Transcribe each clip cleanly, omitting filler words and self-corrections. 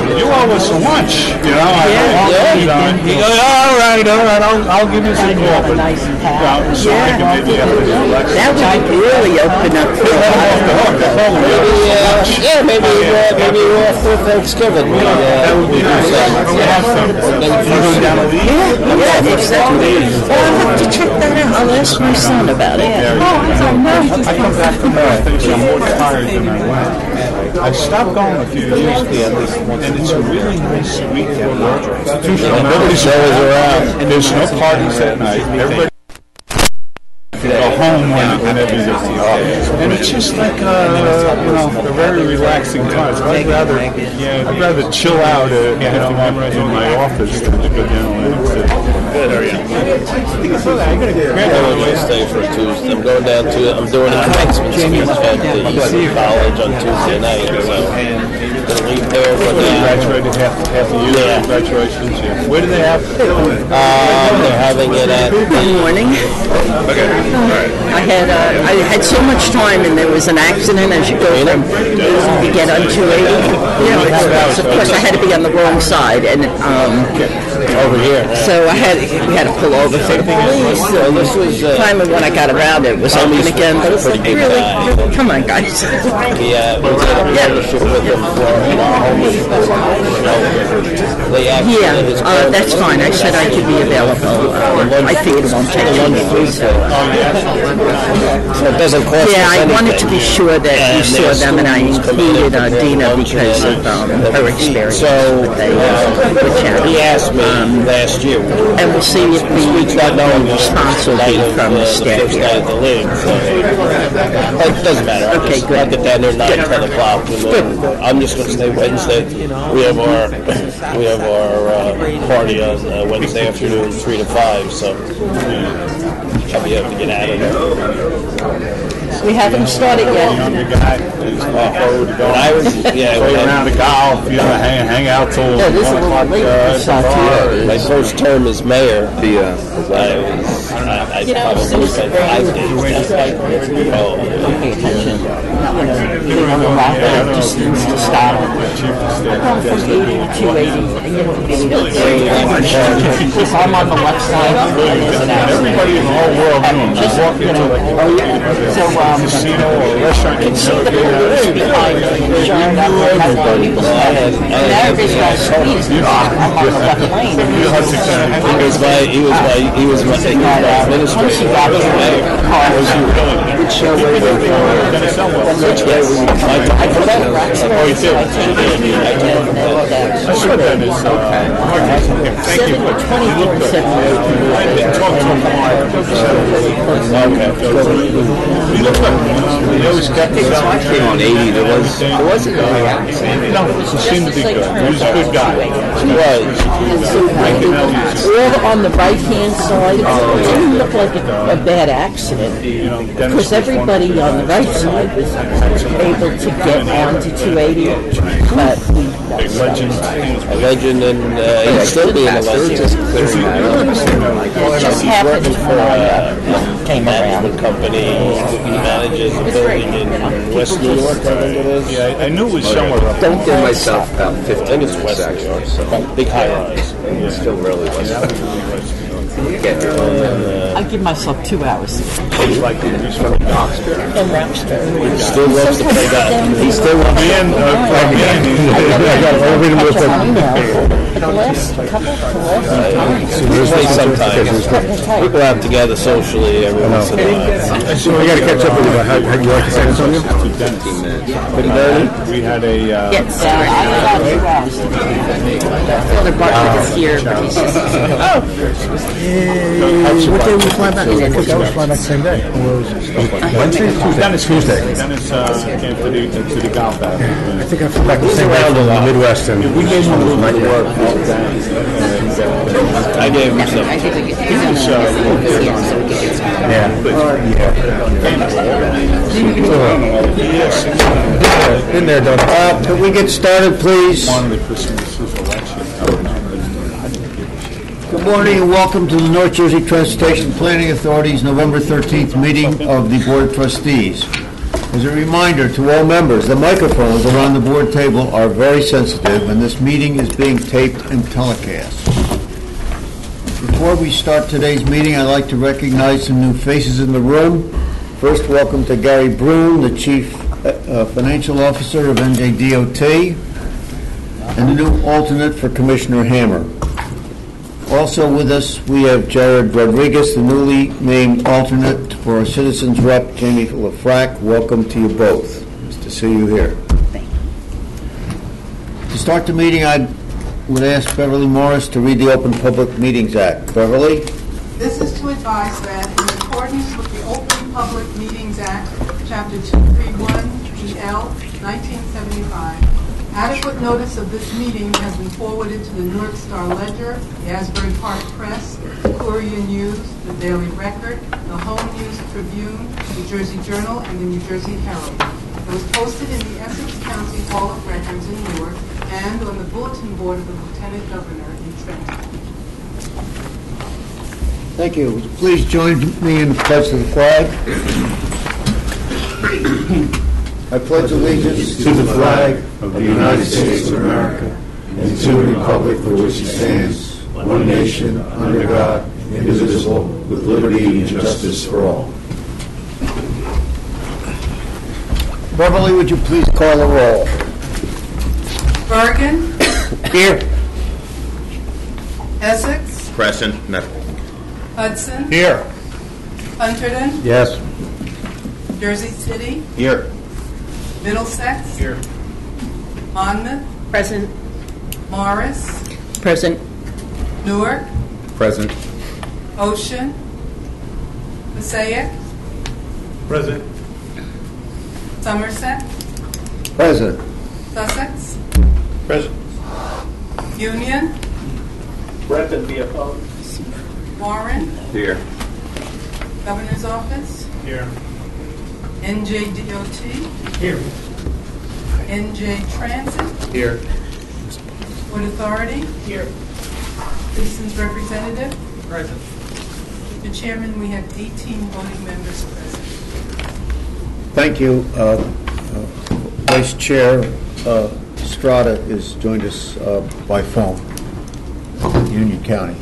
you owe us so much, you know. He goes, all right, I'll give you some more. But, nice path. maybe after the election. That would really open up the maybe after Thanksgiving. That would be nice. I'll have to check that out. I'll ask my son about it. I come back from Thursday, I'm more tired than I went. I stopped going a few years ago, and it's a really nice weekend. Nobody's always around, and there's no parties at night. Everybody go home when everything's and it's just like a very relaxing time. I'd rather chill out in my office than to go down and sit. Good, how are you? I'm going to stay for Tuesday. I'm going down to, I'm doing a commencement speech at the college on Tuesday night, so I'm going to leave there for the... Graduated half a year. Yeah. Congratulations. Yeah. Where do they have it? They're having it at... Good morning. Okay. All right. I had so much time, and there was an accident as you go from, you get on 280. Of course, I had to be on the wrong side, and over here. So we had to pull over for the police. So this was finally when I got around it was open again. But it's like, really, come on, guys. Yeah, we did a partnership with them for homeless. That's fine. I said I could be available. I think it won't take long. So it doesn't cost us I anything. wanted to be sure that you saw them, and I included Dina because of her experience. So he asked me last year, and we'll see if the response will be from the staff here. It doesn't matter. Okay, good. I'll get down there 9, 10 o'clock. I'm just going to stay Wednesday. We have our party on Wednesday afternoon, 3 to 5. So I'll be able to get out of there. We haven't started yet. Younger guy, When I was, play around the golf, hang out till 1 o'clock. My first term as mayor, I probably spent 5 days. Pay attention. They want to rapid distance to stop. I'm from 80 to 280, and you don't really know because I'm on the left side. Everybody in the whole world just walking into so casino or restaurant. You can see the police behind me. Sharing up with people standing. And everybody's got squeezed. I'm on the left lane. He was my administrator. Once you got there, the car would show where they were. I put out racks. Oh, you did? I saw that as thank you. 2037. I didn't talk to him. He looked like he always kept it up. Came on 80. There wasn't no accident. No, he seemed to be good. He was a good guy. He was. All on the right-hand side, it didn't look like a bad accident because everybody on the right side was able to get onto 280, but A legend, and he's still being a legend. it just happened when I came around. Management company. He manages a building in West New York, I think it is. Yeah, I knew it was somewhere up there. Don't give myself about 15 I think it's minutes West New York, so big high rise. It still really was. I give myself 2 hours. It's like he's from Oxford. And Roxbury. Still loves to play that. He still wants me in. I got to read him with the last couple We play sometimes. People have together socially every once in a while. So we got to catch up with you about how you like San Antonio? 15 minutes. We had a... Yes, I got 2 hours. Father Bartlett is here, but he's just... What day we fly back? I thought we fly back the same day. Wednesday? Tuesday. Dennis came to the golf out. I think I flew back the same day from the Midwest. And We gave him a little bit of work. I gave him some. I think he's on the here, so we can get some. Been there, done. Can we get started, please? Good morning and welcome to the North Jersey Transportation Planning Authority's November 13th meeting of the Board of Trustees. As a reminder to all members, the microphones around the board table are very sensitive, and this meeting is being taped and telecast. Before we start today's meeting, I'd like to recognize some new faces in the room. First, welcome to Gary Brune, the Chief Financial Officer of NJDOT, and the new alternate for Commissioner Hammer. Also with us, we have Jared Rodriguez, the newly named alternate for our Citizens Rep, Jamie LaFrac. Welcome to you both. Nice to see you here. Thank you. To start the meeting, I would ask Beverly Morris to read the Open Public Meetings Act. Beverly? This is to advise that in accordance with the Open Public Meetings Act, Chapter 231, EL, 1975, adequate notice of this meeting has been forwarded to the Newark Star Ledger, the Asbury Park Press, the Courier News, the Daily Record, the Home News Tribune, the Jersey Journal, and the New Jersey Herald. It was posted in the Essex County Hall of Records in Newark and on the bulletin board of the Lieutenant Governor in Trenton. Thank you. Please join me in the pledge to the flag. I pledge allegiance To the flag of the United States of America and to the republic for which it stands, one nation, under God, indivisible, with liberty and justice for all. Beverly, would you please call the roll? Bergen, Here. Essex, Present. No. Hudson, Here. Hunterdon, Yes. Jersey City, Here. Middlesex, Here. Monmouth, Present. Morris, Present. Newark, Present. Ocean, Passaic, Present. Somerset, Present. Sussex, Present. Union, Present, be opposed. Warren, Here. Governor's Office, Here. NJDOT, Here. NJ Transit, Here. Port Authority, Here. Citizens Representative. Present. Mr. Chairman, we have 18 voting members present. Thank you. Vice Chair Strata has joined us by phone, Union County.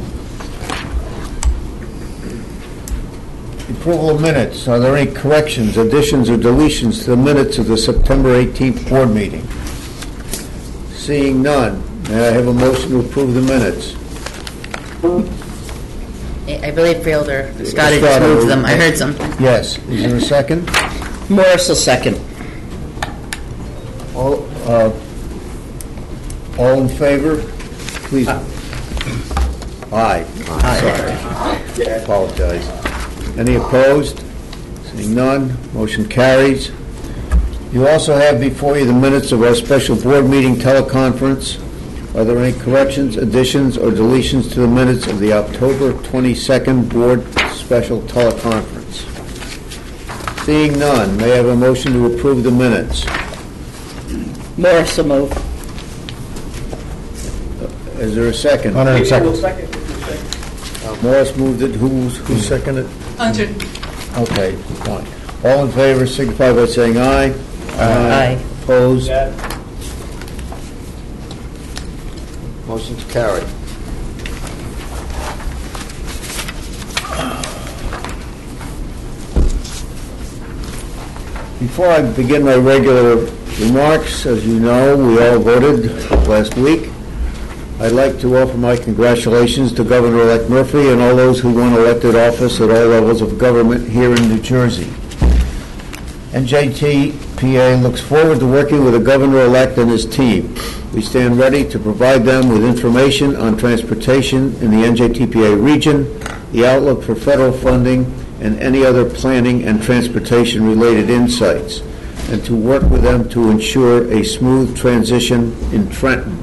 Approval of minutes. Are there any corrections, additions, or deletions to the minutes of the September 18th board meeting? Seeing none, may I have a motion to approve the minutes? I believe Fielder Scott had Estrada, moved them. I heard some. Yes. Is there a second? Morris will second. All in favor? Please. Aye. Sorry. Apologize. Any opposed? Seeing none, motion carries. You also have before you the minutes of our special board meeting teleconference. Are there any corrections, additions, or deletions to the minutes of the October 22nd board special teleconference? Seeing none, may I have a motion to approve the minutes? Morris will move. Is there a second? Morris moved it. Who seconded? Hunterdon. Okay, fine. All in favor signify by saying aye. Aye. Opposed? Motion's carried. Before I begin my regular remarks, as you know, we all voted last week. I'd like to offer my congratulations to Governor-elect Murphy and all those who won elected office at all levels of government here in New Jersey. NJTPA looks forward to working with the Governor-elect and his team. We stand ready to provide them with information on transportation in the NJTPA region, the outlook for federal funding, and any other planning and transportation-related insights, and to work with them to ensure a smooth transition in Trenton.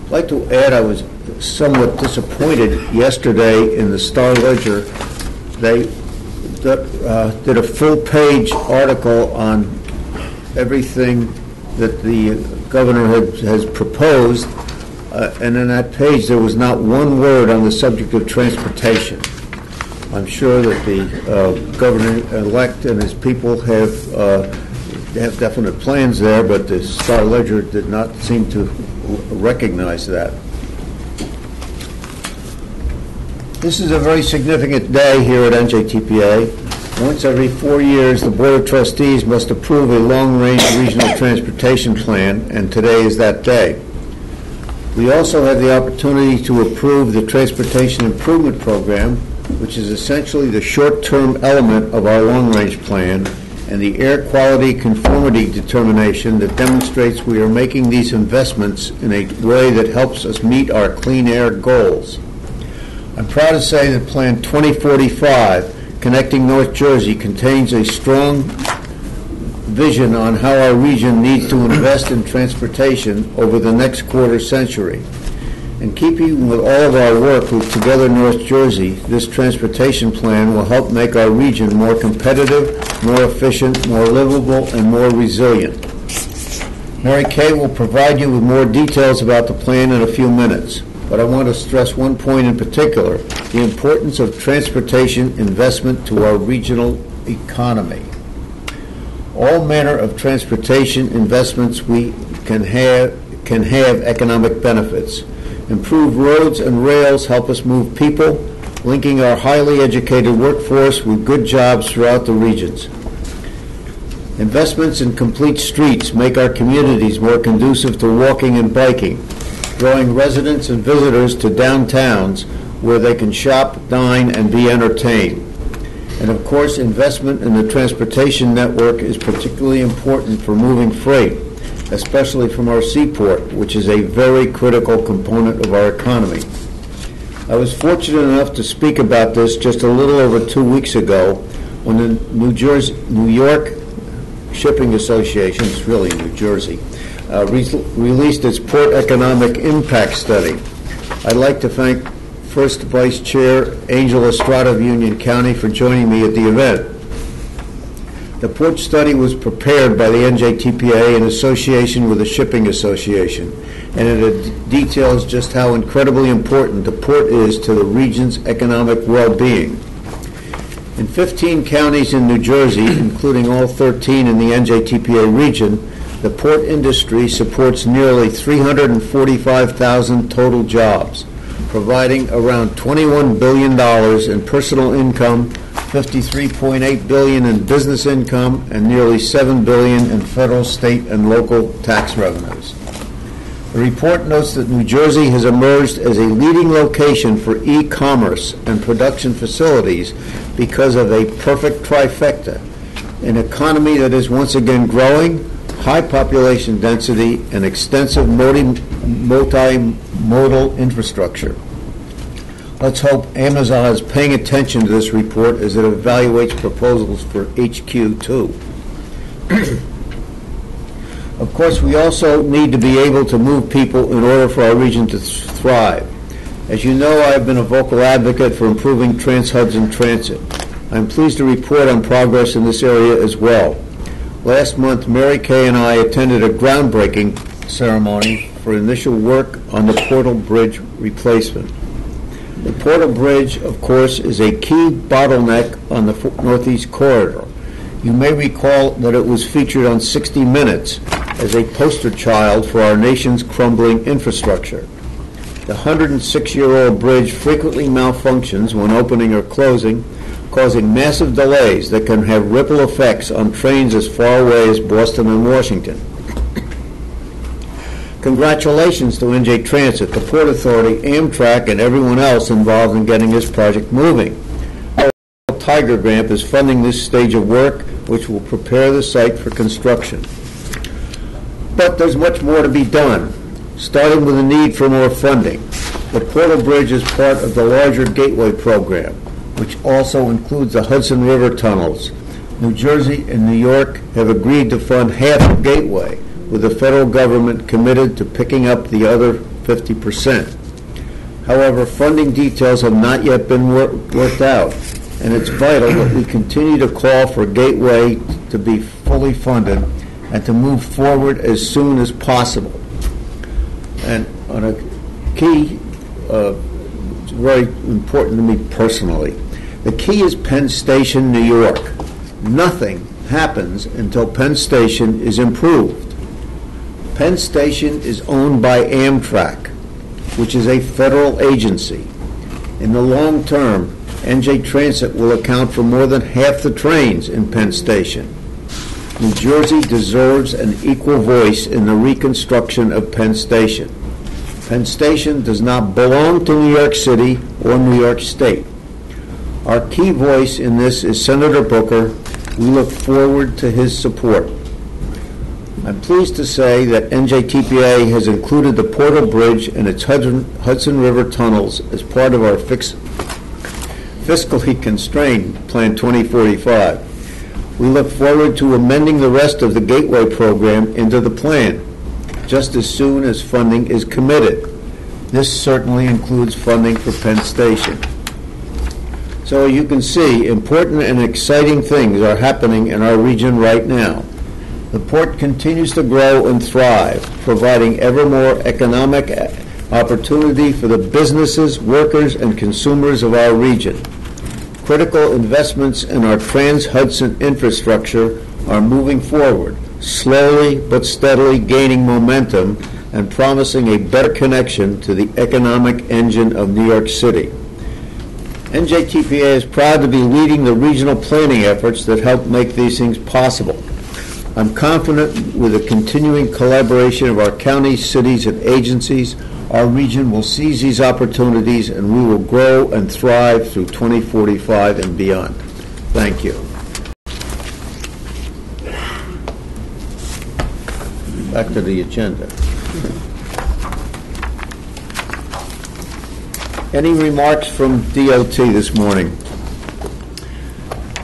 I'd like to add I was somewhat disappointed yesterday in the Star Ledger. They did a full-page article on everything that the governor has proposed, and in that page there was not one word on the subject of transportation. I'm sure that the governor-elect and his people have have definite plans there, but the Star Ledger did not seem to recognize that. This is a very significant day here at NJTPA. Once every 4 years, the Board of Trustees must approve a long-range regional transportation plan, and today is that day. We also have the opportunity to approve the Transportation Improvement Program, which is essentially the short-term element of our long-range plan, and the air quality conformity determination that demonstrates we are making these investments in a way that helps us meet our clean air goals. I'm proud to say that Plan 2045, Connecting North Jersey, contains a strong vision on how our region needs to invest in transportation over the next quarter century. In keeping with all of our work with Together North Jersey, this transportation plan will help make our region more competitive, more efficient, more livable, and more resilient. Mary Kay will provide you with more details about the plan in a few minutes, but I want to stress one point in particular, the importance of transportation investment to our regional economy. All manner of transportation investments we can have economic benefits. Improved roads and rails help us move people, linking our highly educated workforce with good jobs throughout the regions. Investments in complete streets make our communities more conducive to walking and biking, drawing residents and visitors to downtowns where they can shop, dine, and be entertained. And of course, investment in the transportation network is particularly important for moving freight, especially from our seaport, which is a very critical component of our economy. I was fortunate enough to speak about this just a little over 2 weeks ago when the New York Shipping Association, it's really New Jersey, released its Port Economic Impact Study. I'd like to thank First Vice Chair Angel Estrada of Union County for joining me at the event. The port study was prepared by the NJTPA in association with the Shipping Association, and it details just how incredibly important the port is to the region's economic well-being. In 15 counties in New Jersey, including all 13 in the NJTPA region, the port industry supports nearly 345,000 total jobs, providing around $21 billion in personal income, $53.8 billion in business income, and nearly $7 billion in federal, state, and local tax revenues. The report notes that New Jersey has emerged as a leading location for e-commerce and production facilities because of a perfect trifecta, an economy that is once again growing, high population density, and extensive multimodal infrastructure. Let's hope Amazon is paying attention to this report as it evaluates proposals for HQ2. Of course, we also need to be able to move people in order for our region to thrive. As you know, I have been a vocal advocate for improving Trans-Hudson transit. I'm pleased to report on progress in this area as well. Last month, Mary Kay and I attended a groundbreaking ceremony for initial work on the Portal Bridge replacement. The Portal Bridge, of course, is a key bottleneck on the Northeast Corridor. You may recall that it was featured on 60 Minutes as a poster child for our nation's crumbling infrastructure. The 106-year-old bridge frequently malfunctions when opening or closing, causing massive delays that can have ripple effects on trains as far away as Boston and Washington. Congratulations to NJ Transit, the Port Authority, Amtrak, and everyone else involved in getting this project moving. Tiger Grant is funding this stage of work, which will prepare the site for construction. But there's much more to be done, starting with the need for more funding. The Portal Bridge is part of the larger Gateway program, which also includes the Hudson River tunnels. New Jersey and New York have agreed to fund half of Gateway, with the federal government committed to picking up the other 50%. However, funding details have not yet been worked out, and it's vital that we continue to call for Gateway to be fully funded and to move forward as soon as possible. And on a key, it's very important to me personally, the key is Penn Station, New York. Nothing happens until Penn Station is improved. Penn Station is owned by Amtrak, which is a federal agency. In the long term, NJ Transit will account for more than half the trains in Penn Station. New Jersey deserves an equal voice in the reconstruction of Penn Station. Penn Station does not belong to New York City or New York State. Our key voice in this is Senator Booker. We look forward to his support. I'm pleased to say that NJTPA has included the Portal Bridge and its Hudson River tunnels as part of our fiscally constrained Plan 2045. We look forward to amending the rest of the Gateway program into the plan, just as soon as funding is committed. This certainly includes funding for Penn Station. So you can see, important and exciting things are happening in our region right now. The port continues to grow and thrive, providing ever more economic opportunity for the businesses, workers, and consumers of our region. Critical investments in our Trans-Hudson infrastructure are moving forward, slowly but steadily gaining momentum and promising a better connection to the economic engine of New York City. NJTPA is proud to be leading the regional planning efforts that help make these things possible. I'm confident with the continuing collaboration of our counties, cities, and agencies, our region will seize these opportunities and we will grow and thrive through 2045 and beyond. Thank you. Back to the agenda. Any remarks from DOT this morning?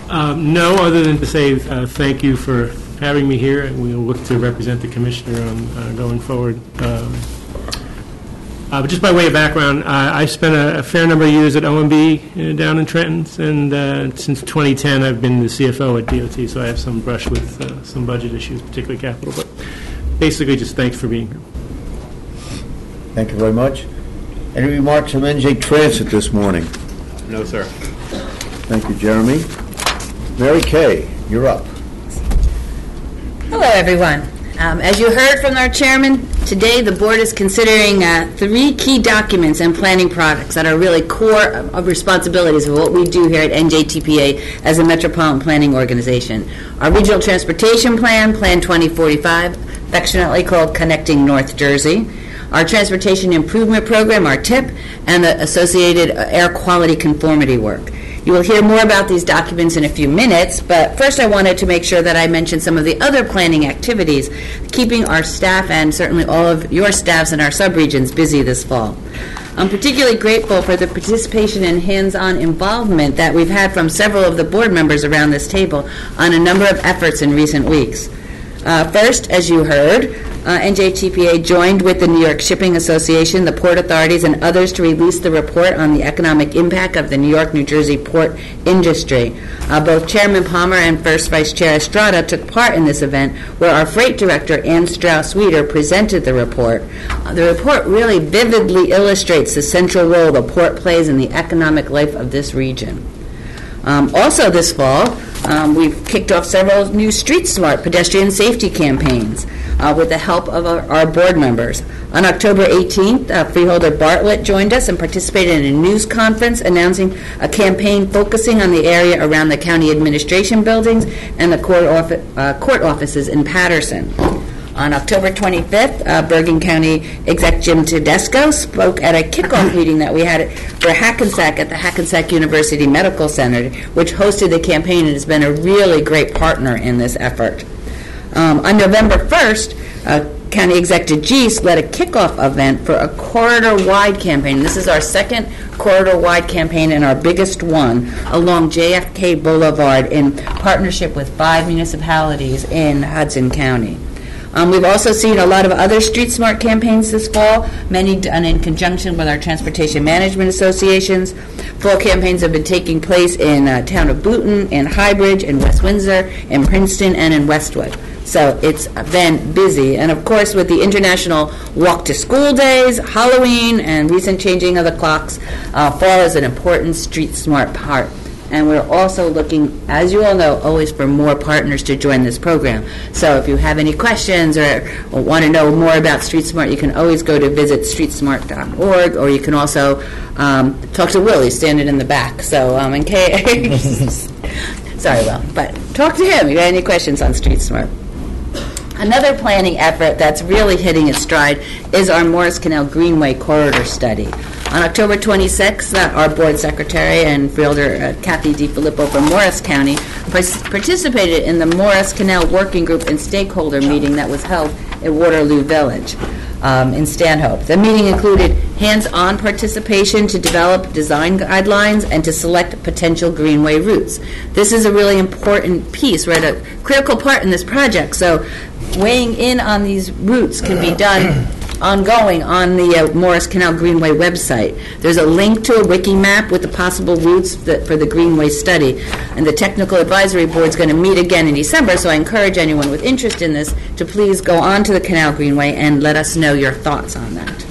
No, other than to say thank you for having me here, and we'll look to represent the commissioner on going forward. But just by way of background, I spent a fair number of years at OMB down in Trenton, and since 2010 I've been the CFO at DOT, so I have some brush with some budget issues, particularly capital. But basically, just thanks for being here. Thank you very much. Any remarks from NJ Transit this morning? No, sir. Thank you, Jeremy. Mary Kay, you're up. Hello, everyone. As you heard from our chairman, today the board is considering 3 key documents and planning products that are really core of responsibilities of what we do here at NJTPA as a metropolitan planning organization. Our Regional Transportation Plan, Plan 2045, affectionately called Connecting North Jersey, our Transportation Improvement Program, our TIP, and the associated air quality conformity work. You will hear more about these documents in a few minutes, but first I wanted to make sure that I mention some of the other planning activities, keeping our staff and certainly all of your staffs in our subregions busy this fall. I'm particularly grateful for the participation and hands-on involvement that we've had from several of the board members around this table on a number of efforts in recent weeks. First, as you heard, NJTPA joined with the New York Shipping Association, the port authorities, and others to release the report on the economic impact of the New York, New Jersey port industry. Both Chairman Palmer and First Vice Chair Estrada took part in this event, where our Freight Director, Ann Strauss-Weeder, presented the report. The report really vividly illustrates the central role the port plays in the economic life of this region. Also this fall, we've kicked off several new Street Smart pedestrian safety campaigns with the help of our board members. On October 18th, Freeholder Bartlett joined us and participated in a news conference announcing a campaign focusing on the area around the county administration buildings and the court offices in Patterson. On October 25th, Bergen County Exec Jim Tedesco spoke at a kickoff meeting that we had for Hackensack at the Hackensack University Medical Center, which hosted the campaign and has been a really great partner in this effort. On November 1st, County Executive Geese led a kickoff event for a corridor-wide campaign. This is our second corridor-wide campaign and our biggest one along JFK Boulevard in partnership with 5 municipalities in Hudson County. We've also seen a lot of other Street Smart campaigns this fall, many done in conjunction with our transportation management associations. Fall campaigns have been taking place in town of Boonton, in Highbridge, in West Windsor, in Princeton, and in Westwood. So it's been busy. And of course, with the International Walk to School Days, Halloween, and recent changing of the clocks, fall is an important Street Smart part And we're also looking, as you all know, always for more partners to join this program. So if you have any questions or want to know more about Street Smart, you can always go to visit streetsmart.org, or you can also talk to Will. He's standing in the back. So in case, sorry, Will, but talk to him if you have any questions on Street Smart. Another planning effort that's really hitting its stride is our Morris Canal Greenway Corridor Study. On October 26th, our board secretary and fielder, Kathy DiFilippo from Morris County, participated in the Morris Canal Working Group and Stakeholder meeting that was held at Waterloo Village in Stanhope. The meeting included hands-on participation to develop design guidelines and to select potential greenway routes. This is a really important piece. We're at a critical part in this project, so weighing in on these routes can be done ongoing on the Morris Canal Greenway website. There's a link to a wiki map with the possible routes for the Greenway study, and the Technical Advisory Board is going to meet again in December, so I encourage anyone with interest in this to please go on to the Canal Greenway and let us know your thoughts on that.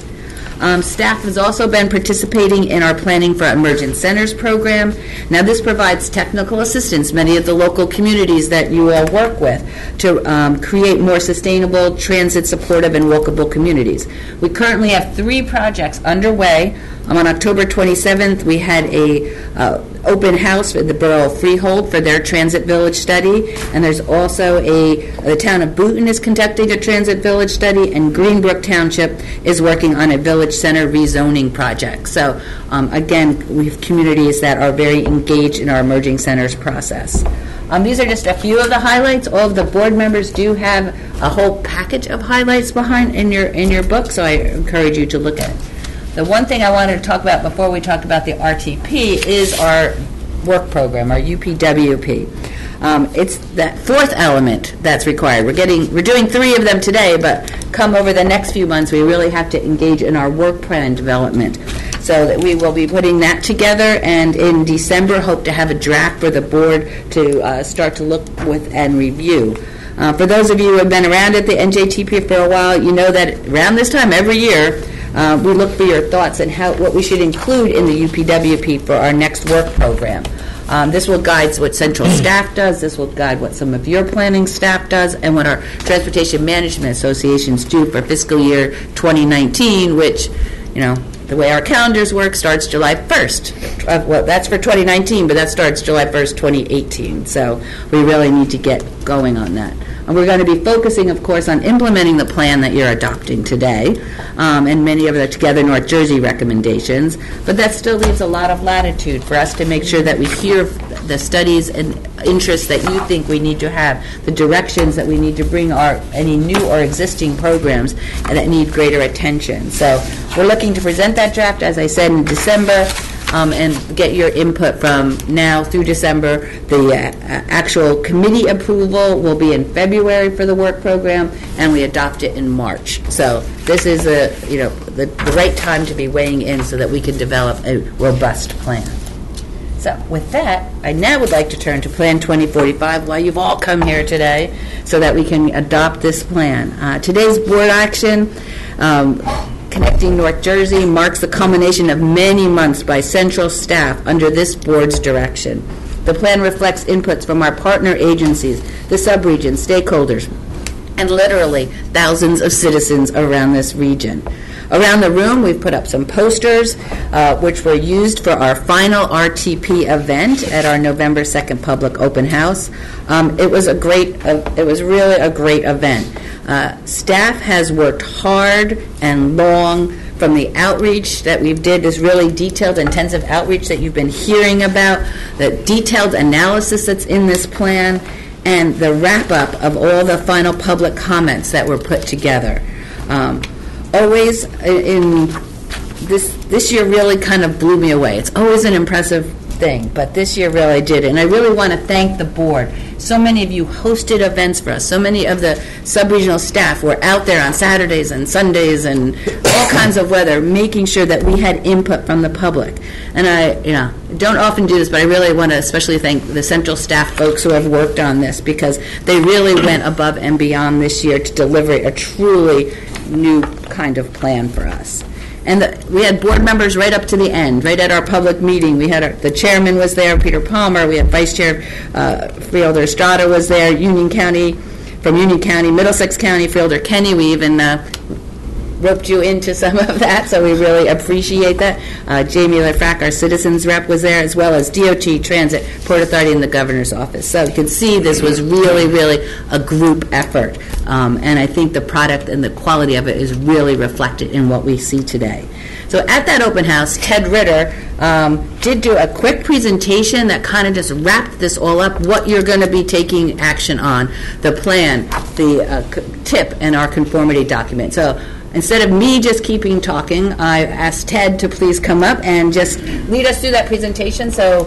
Staff has also been participating in our Planning for Emergent Centers program. Now, this provides technical assistance, many of the local communities that you all work with, to create more sustainable, transit-supportive, and walkable communities. We currently have 3 projects underway. On October 27th, we had a open house at the Borough of Freehold for their Transit Village study, and there's also the town of Boonton is conducting a Transit Village study, and Greenbrook Township is working on a Village Center rezoning project. So again, we have communities that are very engaged in our emerging centers process. These are just a few of the highlights. All of the board members do have a whole package of highlights behind in your book, so I encourage you to look at it. The one thing I wanted to talk about before we talk about the RTP is our work program, our UPWP. It's that 4th element that's required. We're doing 3 of them today, but come over the next few months, we really have to engage in our work plan development. So that we will be putting that together, and in December hope to have a draft for the board to start to look with and review. For those of you who have been around at the NJTPA for a while, you know that around this time every year, we look for your thoughts on what we should include in the UPWP for our next work program. This will guide what central staff does, this will guide what some of your planning staff does, and what our transportation management associations do for fiscal year 2019, which, you know, the way our calendars work starts July 1st. Well, that's for 2019, but that starts July 1st, 2018. So we really need to get going on that. And we're going to be focusing, of course, on implementing the plan that you're adopting today, and many of the Together North Jersey recommendations. But that still leaves a lot of latitude for us to make sure that we hear the studies and interests that you think we need to have, the directions that we need to bring any new or existing programs that need greater attention. So we're looking to present that draft, as I said, in December. And get your input from now through December. The actual committee approval will be in February for the work program, and we adopt it in March. So this is the right time to be weighing in so that we can develop a robust plan. So with that, I now would like to turn to Plan 2045, why you've all come here today, so that we can adopt this plan. Today's board action, Connecting North Jersey, marks the culmination of many months by central staff under this board's direction. The plan reflects inputs from our partner agencies, the subregion, stakeholders, and literally thousands of citizens around this region. Around the room, we've put up some posters, which were used for our final RTP event at our November 2nd public open house. It was really a great event. Staff has worked hard and long from the outreach that we've did, this really detailed, intensive outreach that you've been hearing about, the detailed analysis that's in this plan, and the wrap-up of all the final public comments that were put together. Always in this year really kind of blew me away. It's always an impressive thing, but this year really did. And I really want to thank the board. So many of you hosted events for us. So many of the sub-regional staff were out there on Saturdays and Sundays and all kinds of weather, making sure that we had input from the public. And I don't often do this, but I really want to especially thank the central staff folks who have worked on this, because they really went above and beyond this year to deliver a truly new kind of plan for us. And we had board members right up to the end, right at our public meeting. We had the chairman was there, Peter Palmer. We had Vice Chair Fielder Estrada was there, from Union County, Middlesex County, Fielder Kenny. We even roped you into some of that, so we really appreciate that. Jamie Lefrak, our citizens rep, was there, as well as DOT, Transit, Port Authority, and the Governor's Office. So you can see this was really, really a group effort, and I think the product and the quality of it is really reflected in what we see today. So at that open house, Ted Ritter did do a quick presentation that kind of just wrapped this all up, what you're going to be taking action on, the plan, the TIP, and our conformity document. So instead of me just keeping talking, I asked Ted to please come up and just lead us through that presentation so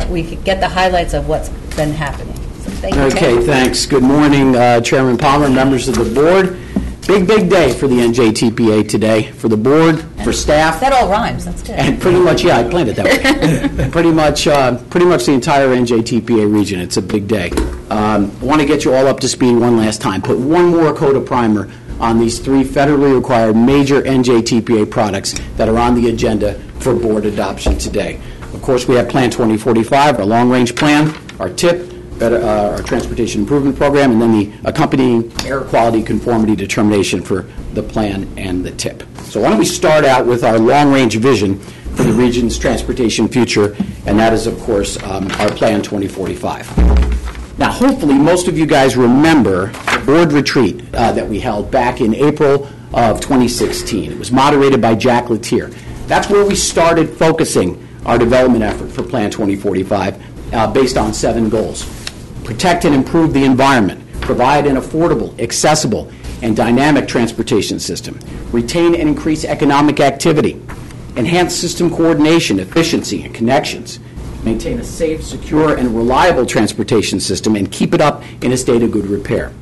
we could get the highlights of what's been happening. So thank you, Okay, Ted. thanks. Good morning, Chairman Palmer, members of the board. Big day for the NJTPA today, for the board, for staff. That all rhymes. That's good. And pretty much, yeah, I planned it that way. pretty much the entire NJTPA region. It's a big day. I want to get you all up to speed one last time. Put one more coat of primer on these 3 federally required major NJTPA products that are on the agenda for board adoption today. Of course, we have Plan 2045, our long-range plan, our TIP, our Transportation Improvement Program, and then the accompanying air quality conformity determination for the plan and the TIP. So why don't we start out with our long-range vision for the region's transportation future, and that is, of course, our Plan 2045. Now, hopefully, most of you guys remember the board retreat that we held back in April of 2016. It was moderated by Jack Latier. That's where we started focusing our development effort for Plan 2045 based on 7 goals. Protect and improve the environment, provide an affordable, accessible, and dynamic transportation system, retain and increase economic activity, enhance system coordination, efficiency, and connections, maintain a safe, secure, and reliable transportation system, and keep it up in a state of good repair.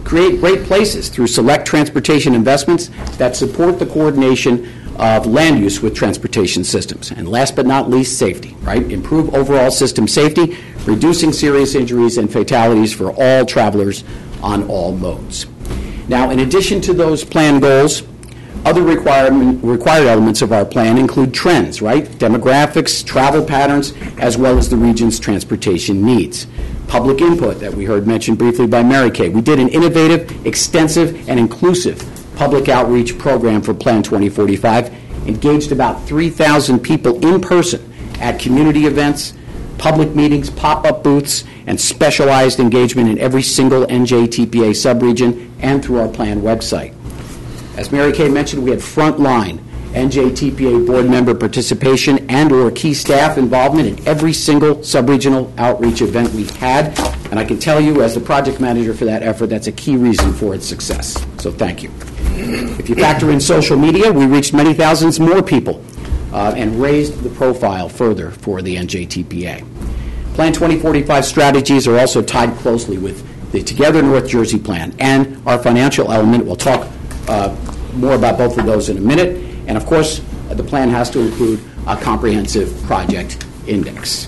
Create great places through select transportation investments that support the coordination of land use with transportation systems. And last but not least, safety, right? Improve overall system safety, reducing serious injuries and fatalities for all travelers on all modes. Now, in addition to those plan goals, other required elements of our plan include trends, right? Demographics, travel patterns, as well as the region's transportation needs. Public input that we heard mentioned briefly by Mary Kay. We did an innovative, extensive, and inclusive public outreach program for Plan 2045, engaged about 3,000 people in person at community events, public meetings, pop-up booths, and specialized engagement in every single NJTPA subregion and through our plan website. As Mary Kay mentioned, we had frontline NJTPA board member participation and or key staff involvement in every single subregional outreach event we had, and I can tell you as the project manager for that effort, that's a key reason for its success. So thank you. If you factor in social media, we reached many thousands more people and raised the profile further for the NJTPA. Plan 2045 strategies are also tied closely with the Together North Jersey plan and our financial element. We'll talk more about both of those in a minute. And of course, the plan has to include a comprehensive project index.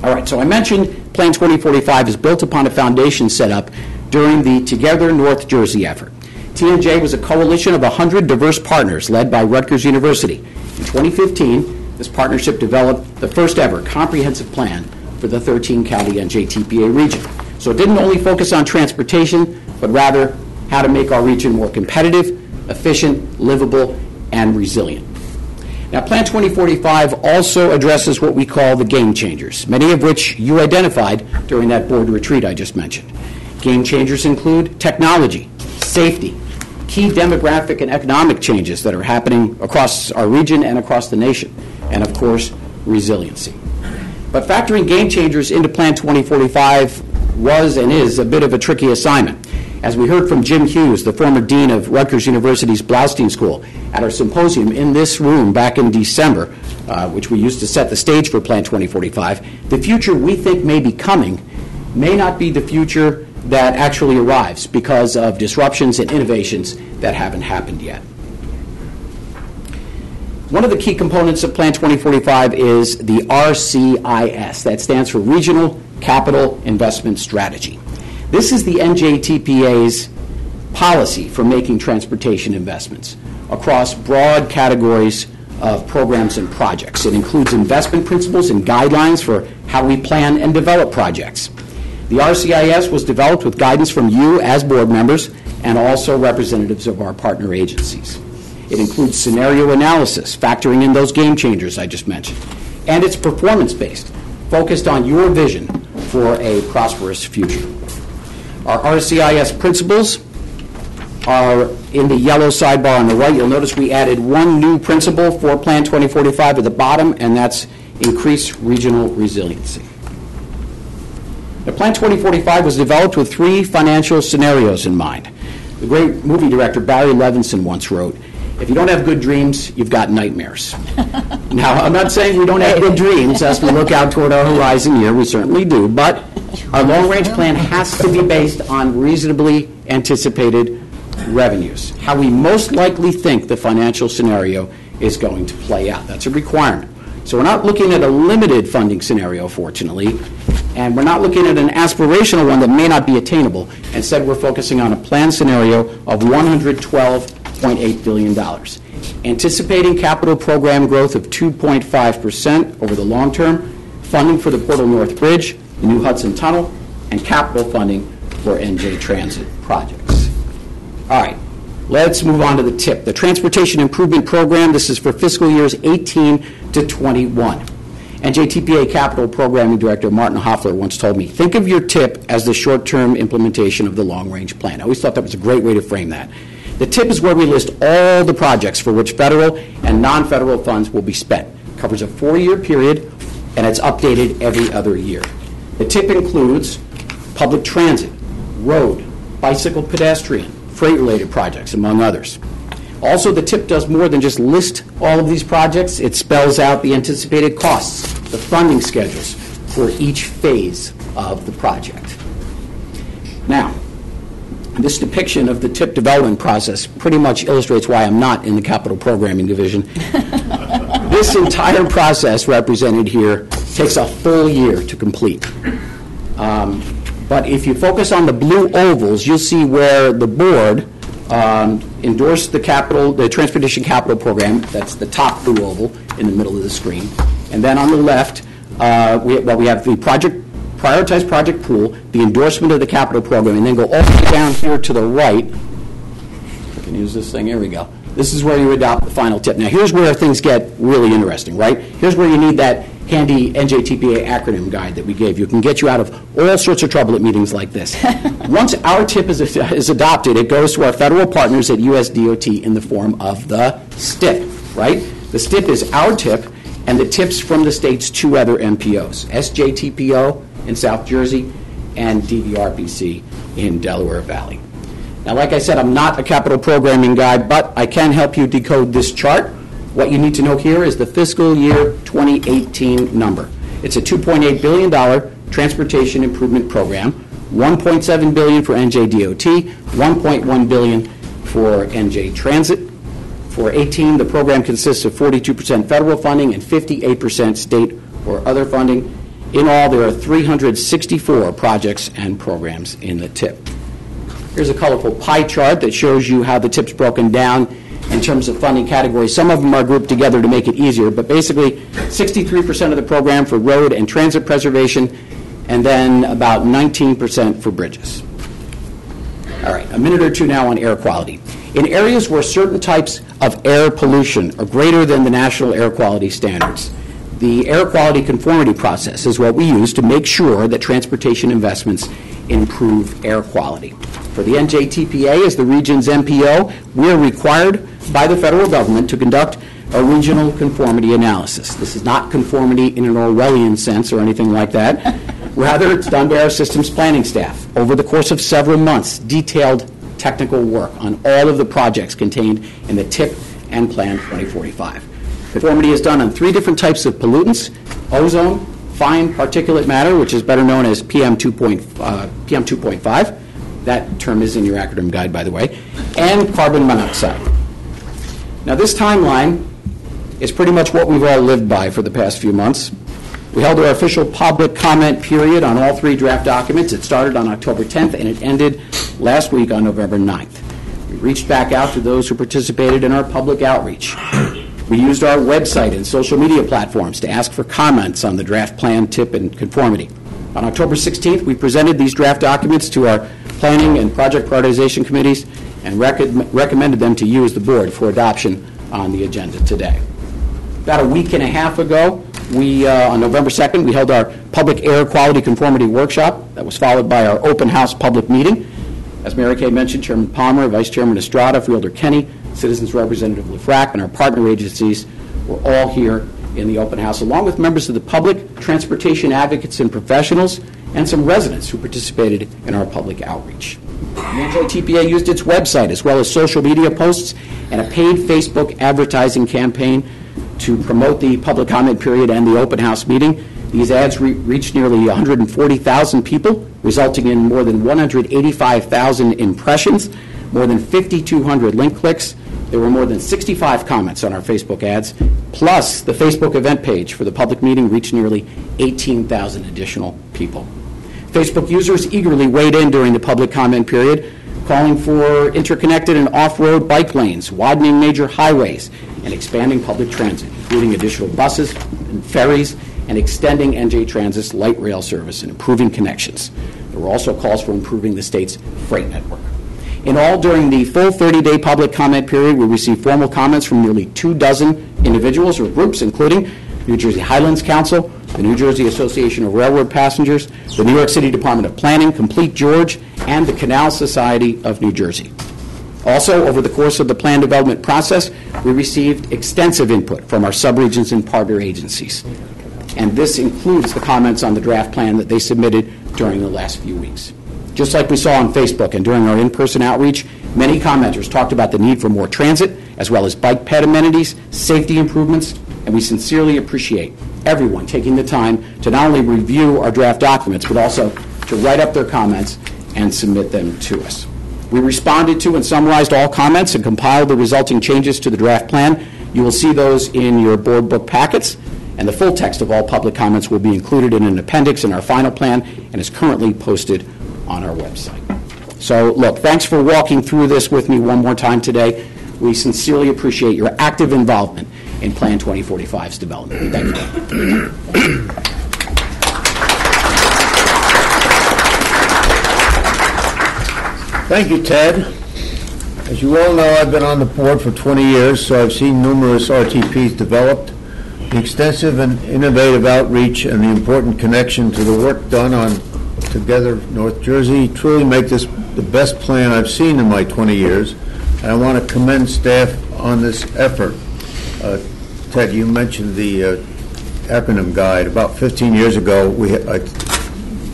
All right, so I mentioned Plan 2045 is built upon a foundation set up during the Together North Jersey effort. TNJ was a coalition of 100 diverse partners led by Rutgers University. In 2015, this partnership developed the first ever comprehensive plan for the 13-county NJTPA region. So it didn't only focus on transportation, but rather how to make our region more competitive, efficient, livable, and resilient. Now, Plan 2045 also addresses what we call the game changers, many of which you identified during that board retreat I just mentioned. Game changers include technology, safety, key demographic and economic changes that are happening across our region and across the nation, and of course, resiliency. But factoring game changers into Plan 2045 was and is a bit of a tricky assignment. As we heard from Jim Hughes, the former dean of Rutgers University's Blaustein School, at our symposium in this room back in December, which we used to set the stage for Plan 2045, the future we think may be coming may not be the future that actually arrives because of disruptions and innovations that haven't happened yet. One of the key components of Plan 2045 is the RCIS. That stands for Regional Capital Investment Strategy. This is the NJTPA's policy for making transportation investments. across broad categories of programs and projects. It includes investment principles and guidelines for how we plan and develop projects. The RCIS was developed with guidance from you as board members and also representatives of our partner agencies. It includes scenario analysis, factoring in those game changers I just mentioned. And it's performance-based, focused on your vision for a prosperous future. Our RCIS principles are in the yellow sidebar on the right. You'll notice we added one new principle for Plan 2045 at the bottom, and that's increase regional resiliency. Now, Plan 2045 was developed with 3 financial scenarios in mind. The great movie director Barry Levinson once wrote, "If you don't have good dreams, you've got nightmares." Now, I'm not saying we don't have good dreams as we look out toward our horizon here. We certainly do. But our long-range plan has to be based on reasonably anticipated revenues, how we most likely think the financial scenario is going to play out. That's a requirement. So we're not looking at a limited funding scenario, fortunately, and we're not looking at an aspirational one that may not be attainable. Instead, we're focusing on a planned scenario of $112.8 billion, anticipating capital program growth of 2.5% over the long term, funding for the Portal North Bridge, the new Hudson Tunnel, and capital funding for NJ Transit projects. All right, let's move on to the TIP, the Transportation Improvement Program. This is for fiscal years 18 to 21. NJTPA Capital Programming Director Martin Hoffler once told me, think of your TIP as the short-term implementation of the long-range plan. I always thought that was a great way to frame that. The TIP is where we list all the projects for which federal and non-federal funds will be spent. It covers a 4-year period, and it's updated every other year. The TIP includes public transit, road, bicycle pedestrian, freight-related projects, among others. Also, the TIP does more than just list all of these projects. It spells out the anticipated costs, the funding schedules for each phase of the project. Now, this depiction of the TIP development process pretty much illustrates why I'm not in the capital programming division. This entire process represented here takes a full year to complete. But if you focus on the blue ovals, you'll see where the board endorsed the Transportation Capital Program. That's the top blue oval in the middle of the screen. And then on the left, we have the prioritized project pool, the endorsement of the capital program, and then go all the way down here to the right. I can use this thing. Here we go. This is where you adopt the final TIP. Now, here's where things get really interesting, right? Here's where you need that handy NJTPA acronym guide that we gave you. It can get you out of all sorts of trouble at meetings like this. Once our TIP is adopted, it goes to our federal partners at USDOT in the form of the STIP, right? The STIP is our TIP, and the TIPs from the state's 2 other MPOs, SJTPO in South Jersey and DVRPC in Delaware Valley. Now, like I said, I'm not a capital programming guy, but I can help you decode this chart. What you need to know here is the fiscal year 2018 number. It's a $2.8 billion transportation improvement program, $1.7 billion for NJDOT, $1.1 billion for NJ Transit. For 18, the program consists of 42% federal funding and 58% state or other funding. In all, there are 364 projects and programs in the TIP. Here's a colorful pie chart that shows you how the TIP's broken down in terms of funding categories. Some of them are grouped together to make it easier, but basically 63% of the program for road and transit preservation, and then about 19% for bridges. All right, a minute or two now on air quality. In areas where certain types of air pollution are greater than the national air quality standards, the air quality conformity process is what we use to make sure that transportation investments improve air quality. For the NJTPA, as the region's MPO, we are required by the federal government to conduct a regional conformity analysis. This is not conformity in an Orwellian sense or anything like that. Rather, it's done by our systems planning staff over the course of several months, detailed technical work on all of the projects contained in the TIP and Plan 2045. Conformity is done on 3 different types of pollutants: ozone, fine particulate matter, which is better known as PM 2.5. That term is in your acronym guide, by the way, and carbon monoxide. Now, this timeline is pretty much what we've all lived by for the past few months. We held our official public comment period on all 3 draft documents. It started on October 10th, and it ended last week on November 9th. We reached back out to those who participated in our public outreach. We used our website and social media platforms to ask for comments on the draft plan, tip, and conformity. On October 16th, we presented these draft documents to our planning and project prioritization committees and recommended them to you as the board for adoption on the agenda today. About a week and a half ago, on November 2nd, we held our public air quality conformity workshop. That was followed by our open house public meeting. As Mary Kay mentioned, Chairman Palmer, Vice Chairman Estrada, Fielder Kenny, Citizens Representative Lefrak, and our partner agencies were all here in the open house, along with members of the public, transportation advocates and professionals, and some residents who participated in our public outreach. The NJTPA used its website as well as social media posts and a paid Facebook advertising campaign to promote the public comment period and the open house meeting. These ads reached nearly 140,000 people, resulting in more than 185,000 impressions, more than 5,200 link clicks. There were more than 65 comments on our Facebook ads, plus the Facebook event page for the public meeting reached nearly 18,000 additional people. Facebook users eagerly weighed in during the public comment period, calling for interconnected and off-road bike lanes, widening major highways, and expanding public transit, including additional buses and ferries, and extending NJ Transit's light rail service and improving connections. There were also calls for improving the state's freight network. In all, during the full 30-day public comment period, we received formal comments from nearly 24 individuals or groups, including New Jersey Highlands Council, the New Jersey Association of Railroad Passengers, the New York City Department of Planning, Complete George, and the Canal Society of New Jersey. Also, over the course of the plan development process, we received extensive input from our subregions and partner agencies. And this includes the comments on the draft plan that they submitted during the last few weeks. Just like we saw on Facebook and during our in-person outreach, many commenters talked about the need for more transit, as well as bike ped amenities, safety improvements, and we sincerely appreciate everyone taking the time to not only review our draft documents, but also to write up their comments and submit them to us. We responded to and summarized all comments and compiled the resulting changes to the draft plan. You will see those in your board book packets, and the full text of all public comments will be included in an appendix in our final plan and is currently posted on our website. So, look, thanks for walking through this with me one more time today. We sincerely appreciate your active involvement in Plan 2045's development. Thank you. Thank you, Ted. As you all know, I've been on the board for 20 years, so I've seen numerous RTPs developed. The extensive and innovative outreach and the important connection to the work done on Together North Jersey truly make this the best plan I've seen in my 20 years, and I want to commend staff on this effort. Ted, you mentioned the acronym guide. About 15 years ago, I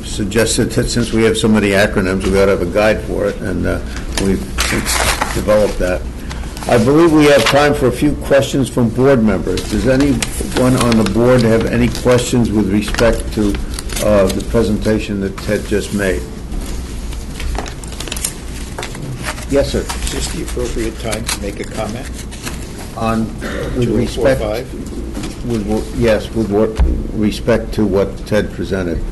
suggested that since we have so many acronyms, we've got to have a guide for it, and we've since developed that. I believe we have time for a few questions from board members. Does anyone on the board have any questions with respect to the presentation that Ted just made? Yes, sir. Is this the appropriate time to make a comment? On with respect, with respect to what Ted presented.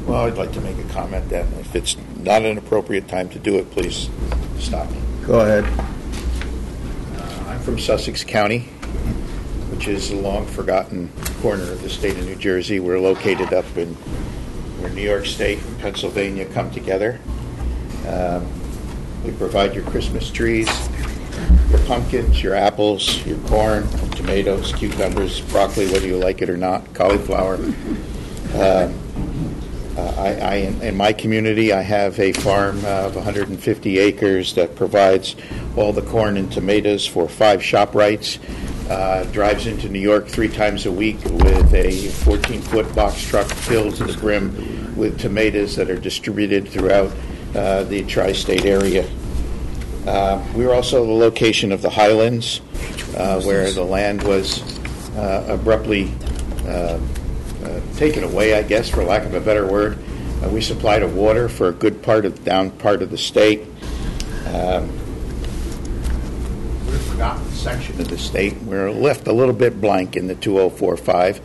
Well, I'd like to make a comment then. If it's not an appropriate time to do it, please stop me. Go ahead. I'm from Sussex County, which is a long-forgotten corner of the state of New Jersey. We're located up in where New York State and Pennsylvania come together. We provide your Christmas trees, your pumpkins, your apples, your corn, tomatoes, cucumbers, broccoli, whether you like it or not, cauliflower. In my community, I have a farm of 150 acres that provides all the corn and tomatoes for 5 ShopRites. Drives into New York 3 times a week with a 14-foot box truck filled to the brim with tomatoes that are distributed throughout the tri-state area. We're also the location of the Highlands, where the land was abruptly taken away, I guess, for lack of a better word. We supplied a water for a good part of down part of the state. We're a forgotten section of the state. We're left a little bit blank in the 2045.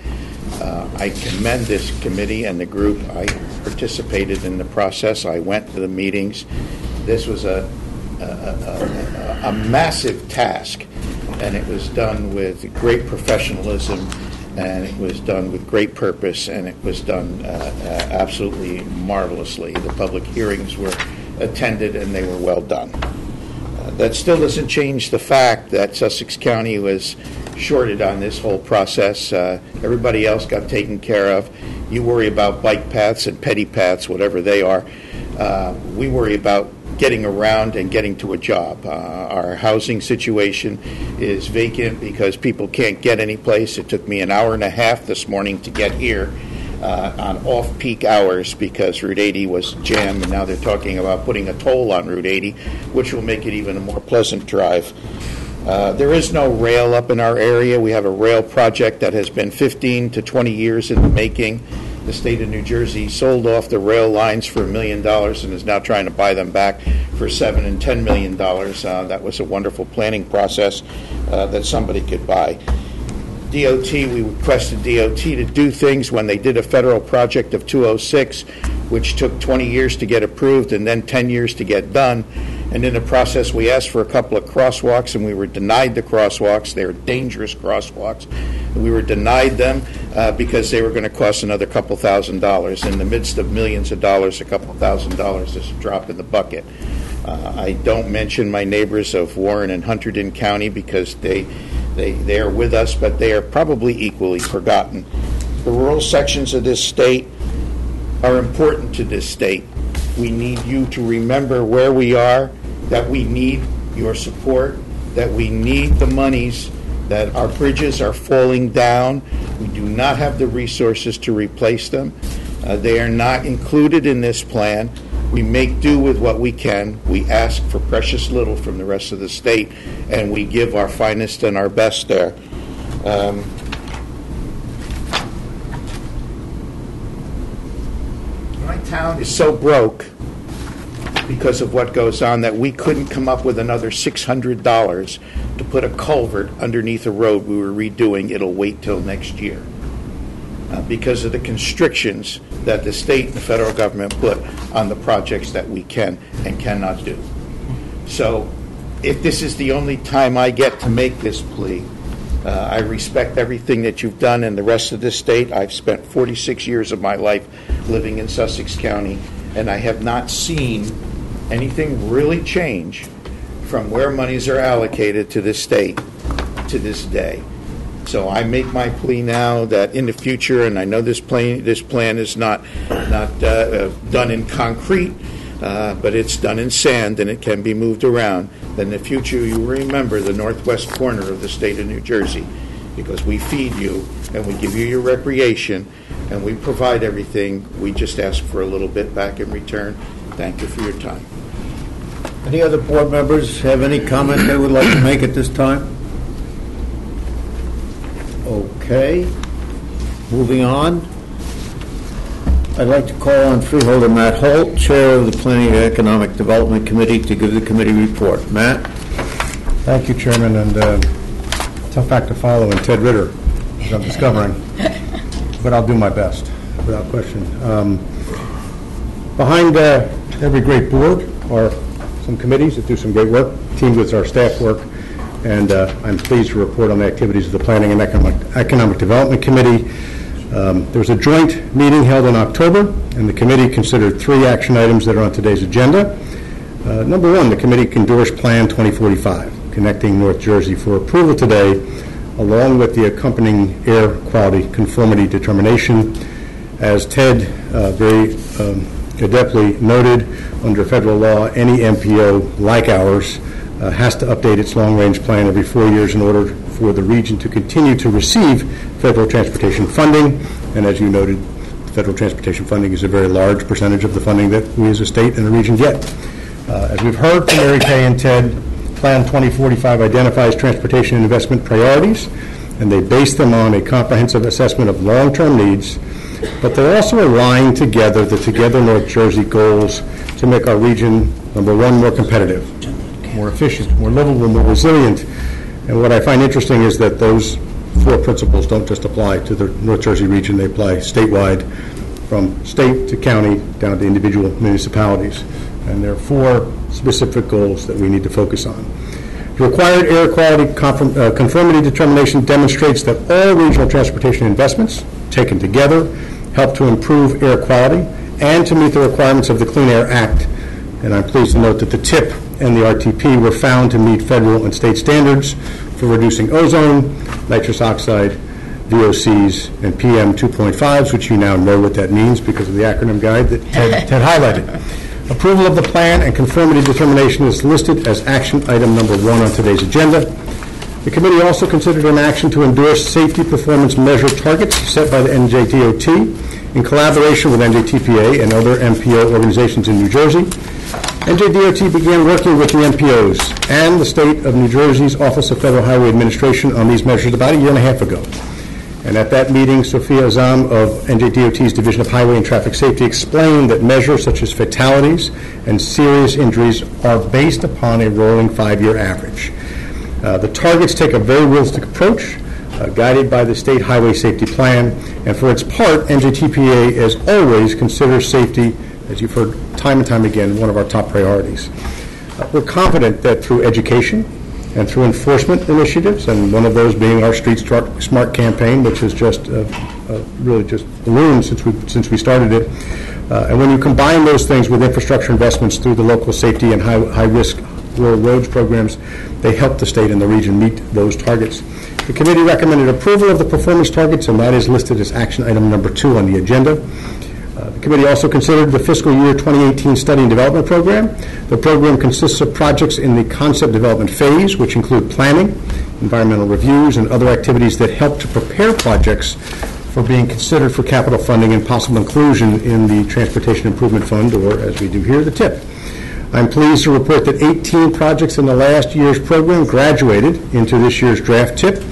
I commend this committee and the group. I participated in the process. I went to the meetings. This was a massive task, and it was done with great professionalism, and it was done with great purpose, and it was done absolutely marvelously. The public hearings were attended, and they were well done. That still doesn't change the fact that Sussex County was shorted on this whole process. Everybody else got taken care of. You worry about bike paths and petty paths, whatever they are. We worry about getting around and getting to a job. Our housing situation is vacant because people can't get any place. It took me an hour and a half this morning to get here on off-peak hours because Route 80 was jammed, and now they're talking about putting a toll on Route 80, which will make it even a more pleasant drive. There is no rail up in our area. We have a rail project that has been 15 to 20 years in the making. The state of New Jersey sold off the rail lines for $1 million and is now trying to buy them back for $7 and $10 million. That was a wonderful planning process that somebody could buy. DOT, we requested DOT to do things when they did a federal project of 206, which took 20 years to get approved and then 10 years to get done. And in the process, we asked for a couple of crosswalks, and we were denied the crosswalks. They were dangerous crosswalks. We were denied them because they were going to cost another couple $1,000. In the midst of millions of dollars, a couple $1,000 is a drop in the bucket. I don't mention my neighbors of Warren and Hunterdon County because they are with us, but they are probably equally forgotten. The rural sections of this state are important to this state. We need you to remember where we are, that we need your support, that we need the monies, that our bridges are falling down. We do not have the resources to replace them. They are not included in this plan. We make do with what we can. We ask for precious little from the rest of the state, and we give our finest and our best there. My town is so broke because of what goes on that we couldn't come up with another $600 to put a culvert underneath a road we were redoing. It'll wait till next year because of the constrictions that the state and the federal government put on the projects that we can and cannot do. So if this is the only time I get to make this plea, I respect everything that you've done in the rest of this state. I've spent 46 years of my life living in Sussex County, and I have not seen anything really change from where monies are allocated to this state to this day. So I make my plea now that in the future, and I know this plan is not done in concrete, but it's done in sand and it can be moved around, that in the future you remember the northwest corner of the state of New Jersey, because we feed you and we give you your recreation and we provide everything. We just ask for a little bit back in return. Thank you for your time. Any other board members have any comment they would like to make at this time? Okay. Moving on. I'd like to call on Freeholder Matt Holt, Chair of the Planning and Economic Development Committee, to give the committee report. Matt? Thank you, Chairman, and tough act to follow in Ted Ritter, as I'm discovering, but I'll do my best, without question. Behind every great board are some committees that do some great work, teamed with our staff work, and I'm pleased to report on the activities of the Planning and Economic Development Committee. There was a joint meeting held in October, and the committee considered 3 action items that are on today's agenda. Number 1, the committee endorsed Plan 2045, connecting North Jersey for approval today, along with the accompanying air quality conformity determination. As Ted very adeptly noted, under federal law, any MPO like ours has to update its long-range plan every 4 years in order for the region to continue to receive federal transportation funding. And as you noted, federal transportation funding is a very large percentage of the funding that we as a state and the region get. As we've heard from Mary Kay and Ted, Plan 2045 identifies transportation and investment priorities, and they base them on a comprehensive assessment of long-term needs, but they're also aligned together the Together North Jersey goals to make our region, number 1, more competitive, more efficient, more livable, more resilient. And what I find interesting is that those 4 principles don't just apply to the North Jersey region, they apply statewide, from state to county down to individual municipalities. And there are 4 specific goals that we need to focus on. The required air quality conformity determination demonstrates that all regional transportation investments, taken together, help to improve air quality and to meet the requirements of the Clean Air Act. And I'm pleased to note that the TIP and the RTP were found to meet federal and state standards for reducing ozone, nitrous oxide, VOCs, and PM 2.5s, which you now know what that means because of the acronym guide that Ted highlighted. Approval of the plan and conformity determination is listed as action item number 1 on today's agenda. The committee also considered an action to endorse safety performance measure targets set by the NJDOT in collaboration with NJTPA and other MPO organizations in New Jersey. NJDOT began working with the MPOs and the State of New Jersey's Office of Federal Highway Administration on these measures about a year and a half ago. And at that meeting, Sophia Azam of NJDOT's Division of Highway and Traffic Safety explained that measures such as fatalities and serious injuries are based upon a rolling 5-year average. The targets take a very realistic approach, guided by the State Highway Safety Plan, and for its part, NJTPA as always considers safety, as you've heard time and time again, one of our top priorities. We're confident that through education and through enforcement initiatives, and one of those being our Street Smart campaign, which has just really just ballooned since we started it, and when you combine those things with infrastructure investments through the local safety and high-risk rural roads programs, they help the state and the region meet those targets. The committee recommended approval of the performance targets, and that is listed as action item number 2 on the agenda. The committee also considered the fiscal year 2018 study and development program. The program consists of projects in the concept development phase, which include planning, environmental reviews, and other activities that help to prepare projects for being considered for capital funding and possible inclusion in the Transportation Improvement Fund, or as we do here, the TIP. I'm pleased to report that 18 projects in the last year's program graduated into this year's draft TIP,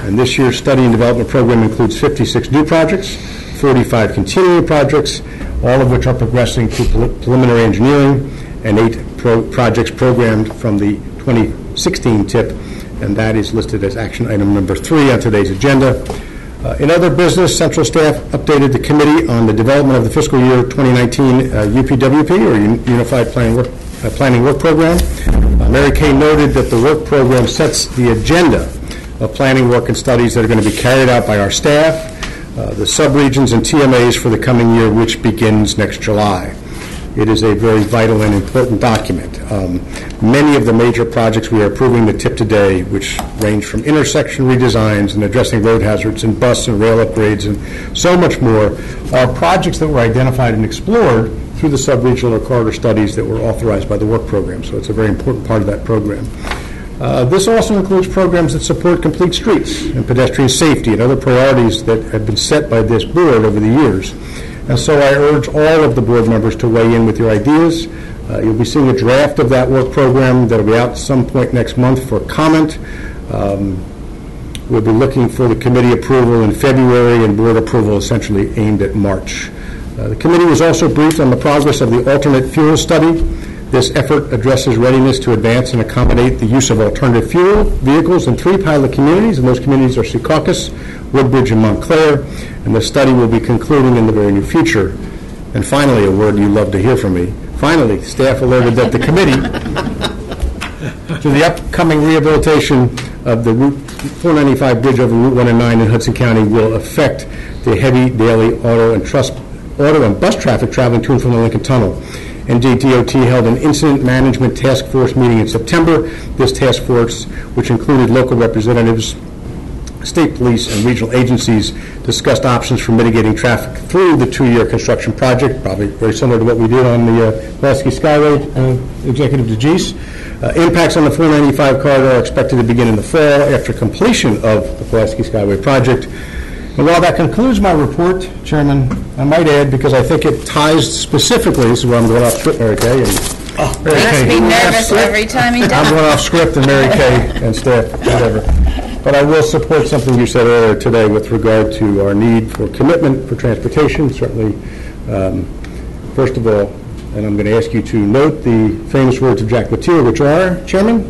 and this year's study and development program includes 56 new projects, 45 continuing projects, all of which are progressing through preliminary engineering, and 8 projects programmed from the 2016 TIP, and that is listed as action item number 3 on today's agenda. In other business, central staff updated the committee on the development of the fiscal year 2019 UPWP, or Unified Planning Work Program. Mary Kay noted that the work program sets the agenda of planning work and studies that are going to be carried out by our staff, the subregions and TMAs for the coming year, which begins next July. It is a very vital and important document. Many of the major projects we are approving the TIP today, which range from intersection redesigns and addressing road hazards and bus and rail upgrades and so much more, are projects that were identified and explored through the subregional or corridor studies that were authorized by the work program. So it's a very important part of that program. This also includes programs that support complete streets and pedestrian safety and other priorities that have been set by this board over the years. And so I urge all of the board members to weigh in with your ideas. You'll be seeing a draft of that work program that will be out at some point next month for comment. We'll be looking for the committee approval in February and board approval essentially aimed at March. The committee was also briefed on the progress of the alternate fuel study. This effort addresses readiness to advance and accommodate the use of alternative fuel vehicles in 3 pilot communities, and those communities are Secaucus, Woodbridge, and Montclair, and the study will be concluding in the very near future. And finally, a word you love to hear from me, finally, staff alerted that the committee to the upcoming rehabilitation of the Route 495 bridge over Route 109 in Hudson County will affect the heavy daily auto and bus traffic traveling to and from the Lincoln Tunnel. NJDOT held an incident management task force meeting in September. This task force, which included local representatives, state police, and regional agencies, discussed options for mitigating traffic through the 2-year construction project, probably very similar to what we did on the Pulaski Skyway, Executive DeGise. Impacts on the 495 corridor are expected to begin in the fall after completion of the Pulaski Skyway project. And while that concludes my report, Chairman, I might add, because I think it ties specifically, this is where I'm going off script, Mary Kay. Mary Kay, be nervous every time he does. I'm going off script, and Mary Kay and staff, whatever. But I will support something you said earlier today with regard to our need for commitment for transportation. Certainly, first of all, and I'm going to ask you to note the famous words of Jack Latier, which are, Chairman?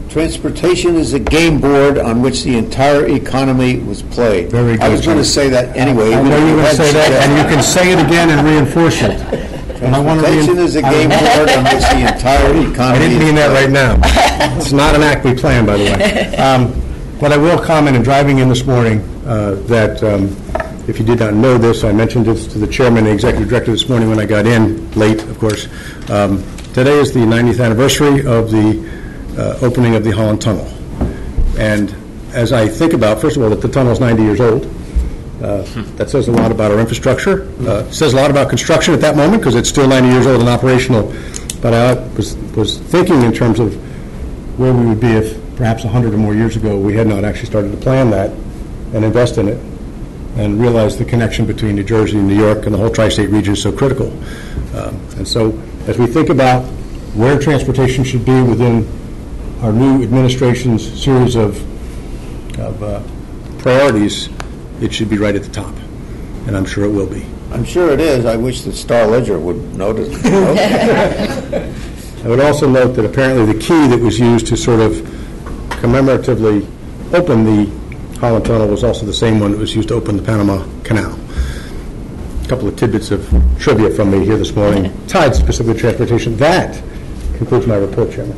Transportation is a game board on which the entire economy was played. Very good. I was going to say that anyway. I know you're going to say that, and you can say it again and reinforce it. And I want to Transportation is a game board on which the entire economy I didn't mean that right now. It's not an act we planned, by the way. But I will comment in driving in this morning that if you did not know this, I mentioned this to the chairman, the executive director this morning when I got in, late, of course. Today is the 90th anniversary of the opening of the Holland Tunnel. And as I think about, first of all, that the tunnel is 90 years old, that says a lot about our infrastructure. Says a lot about construction at that moment because it's still 90 years old and operational. But I was thinking in terms of where we would be if perhaps 100 or more years ago we had not actually started to plan that and invest in it and realize the connection between New Jersey and New York and the whole tri-state region is so critical. And so as we think about where transportation should be within our new administration's series of priorities, it should be right at the top, and I'm sure it will be. I'm sure it is. I wish that Star Ledger would notice. I would also note that apparently the key that was used to sort of commemoratively open the Holland Tunnel was also the same one that was used to open the Panama Canal. A couple of tidbits of trivia from me here this morning, tied specifically to transportation. That concludes my report, Chairman.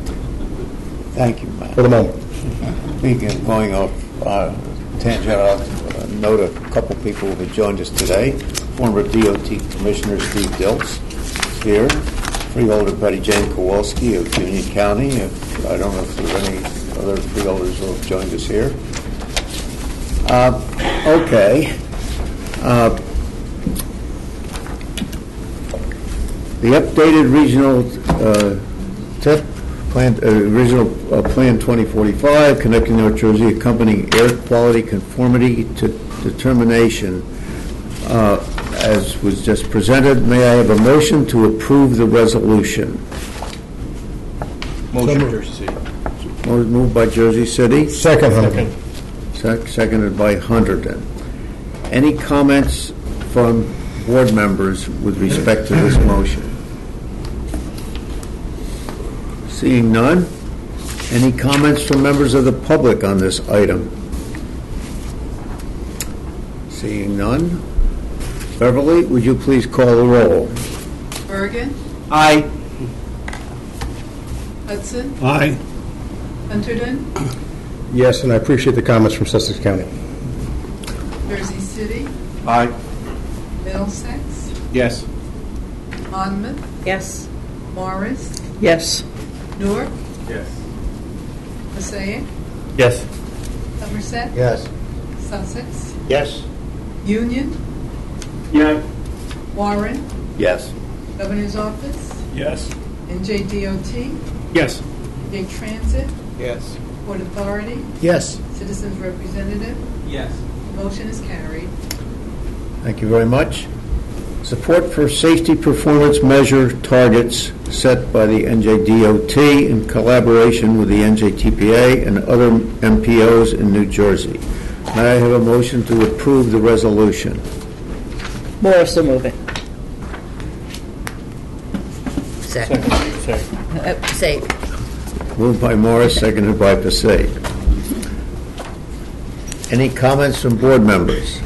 Thank you, Matt. For the moment. Speaking of going off tangent, I'll note a couple people who have joined us today. Former DOT Commissioner Steve Diltz is here. Freeholder Betty Jane Kowalski of Union County. I don't know if there are any other freeholders who have joined us here. Okay. The updated regional TIP plan, regional plan 2045, connecting North Jersey, accompanying air quality conformity to determination, as was just presented. May I have a motion to approve the resolution? Motion, Jersey City. Moved by Jersey City. Second. Seconded by Hunterdon. Any comments from board members with respect to this motion? Seeing none. Any comments from members of the public on this item? Seeing none. Beverly, would you please call the roll? Bergen, Aye. Hudson, Aye. Hunterdon, Yes, and I appreciate the comments from Sussex County. Jersey City, Aye. Middlesex, Yes. Monmouth, Yes. Morris, Yes. Newark, Yes. Passaic, Yes. Somerset, Yes. Sussex, Yes. Union, Yeah. Warren, Yes. Governor's Office, Yes. NJDOT, Yes. J Transit, Yes. Port Authority, Yes. Citizens Representative. Yes. Motion is carried. Thank you very much. Support for safety performance measure targets set by the NJDOT in collaboration with the NJTPA and other MPOs in New Jersey. May I have a motion to approve the resolution? Morris will move it. Second. Say. Moved by Morris, seconded by Passaic. Any comments from board members?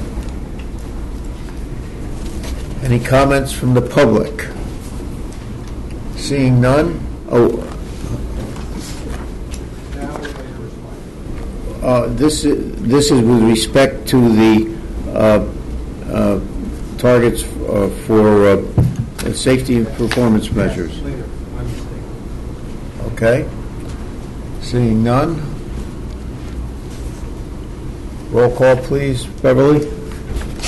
Any comments from the public? Seeing none? This is with respect to the targets for safety and performance measures. Okay. Seeing none? Roll call, please. Beverly?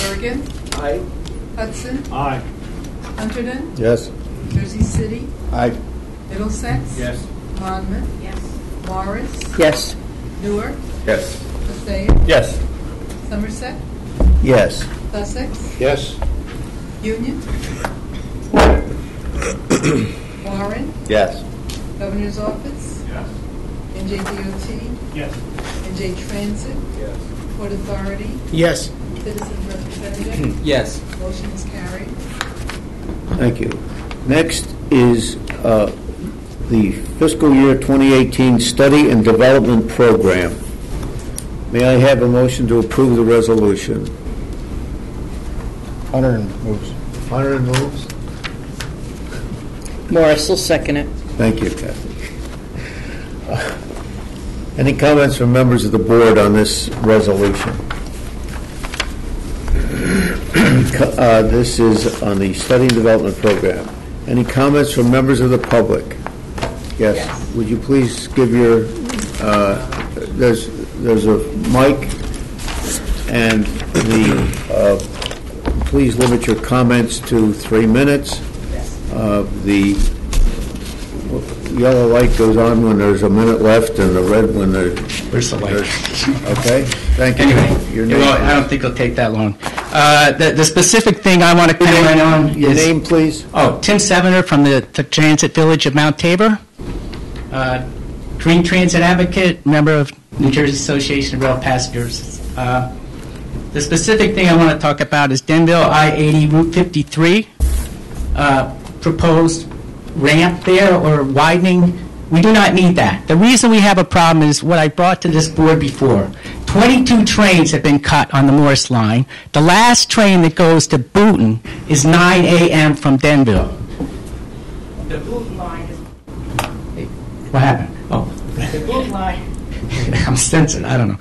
Bergen, Aye. Hudson, Aye. Hunterdon, Yes. Jersey City, Aye. Middlesex, Yes. Monmouth, Morris, Yes. Newark, Yes. Passaic, Yes. Somerset, Yes. Sussex, Yes. Union, Warren, Yes. Governor's Office, Yes. NJDOT, Yes. NJ Transit, Yes. Port Authority, Yes. Citizens Representative. Yes. Motion is carried. Thank you. Next is the fiscal year 2018 Study and Development Program. May I have a motion to approve the resolution? Hunter moves. Hunter moves. Morris will second it. Thank you, Kathy. Any comments from members of the board on this resolution? This is on the Study and Development Program. Any comments from members of the public? Yes. Would you please give your, there's a mic, and please limit your comments to 3 minutes. The yellow light goes on when there's a minute left, and the red when Where's the light? Okay, thank you. Anyway, Your name, I don't think it'll take that long. The specific thing I want to comment on your is... name, please? Oh, Tim Sevener from the Transit Village of Mount Tabor. Green Transit Advocate, member of New Jersey Association of Rail Passengers. The specific thing I want to talk about is Denville I-80 Route 53. Proposed ramp there or widening. We do not need that. The reason we have a problem is what I brought to this board before. 22 trains have been cut on the Morris line. The last train that goes to Boonton is 9 a.m. from Denville. The Boonton line is... Hey, what happened? Oh, the Boonton line... I'm sensing, I don't know.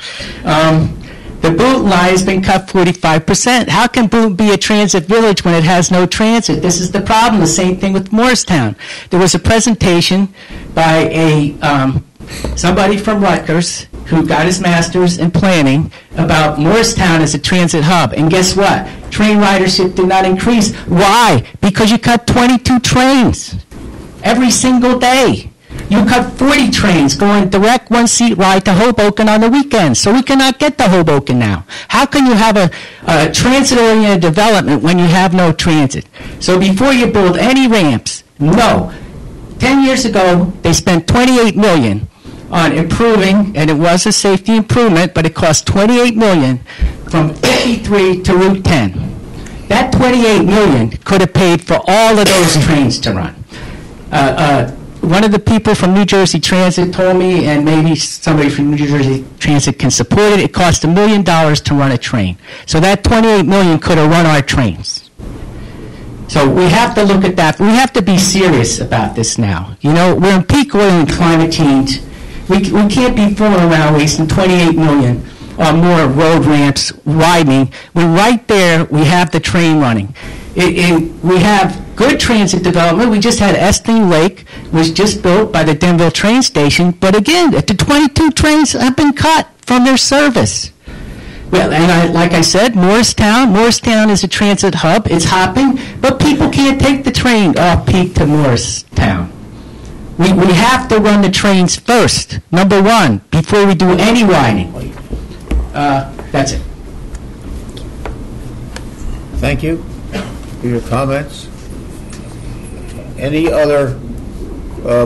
The Boonton line has been cut 45%. How can Boonton be a transit village when it has no transit? This is the problem. The same thing with Morristown. There was a presentation by somebody from Rutgers who got his master's in planning about Morristown as a transit hub. And guess what? Train ridership did not increase. Why? Because you cut 22 trains every single day. You cut 40 trains going direct one-seat ride to Hoboken on the weekends, so we cannot get to Hoboken now. How can you have a transit-oriented development when you have no transit? So before you build any ramps, no. 10 years ago, they spent $28 million on improving, and it was a safety improvement, but it cost $28 million from 53 to Route 10. That $28 million could have paid for all of those trains to run. One of the people from New Jersey Transit told me, and maybe somebody from New Jersey Transit can support it, it cost $1 million to run a train. So that $28 million could have run our trains. So we have to look at that. We have to be serious about this now. You know, we're in peak oil and climate change. We can't be fooling around wasting $28 million on more road ramps widening when right there we have the train running. We have good transit development. We just had Esting Lake, was just built by the Denville train station, but again, the 22 trains have been cut from their service. Well, and like I said, Morristown is a transit hub. It's hopping, but people can't take the train off-peak to Morristown. We have to run the trains first, number one, before we do any widening. That's it. Thank you for your comments. Any other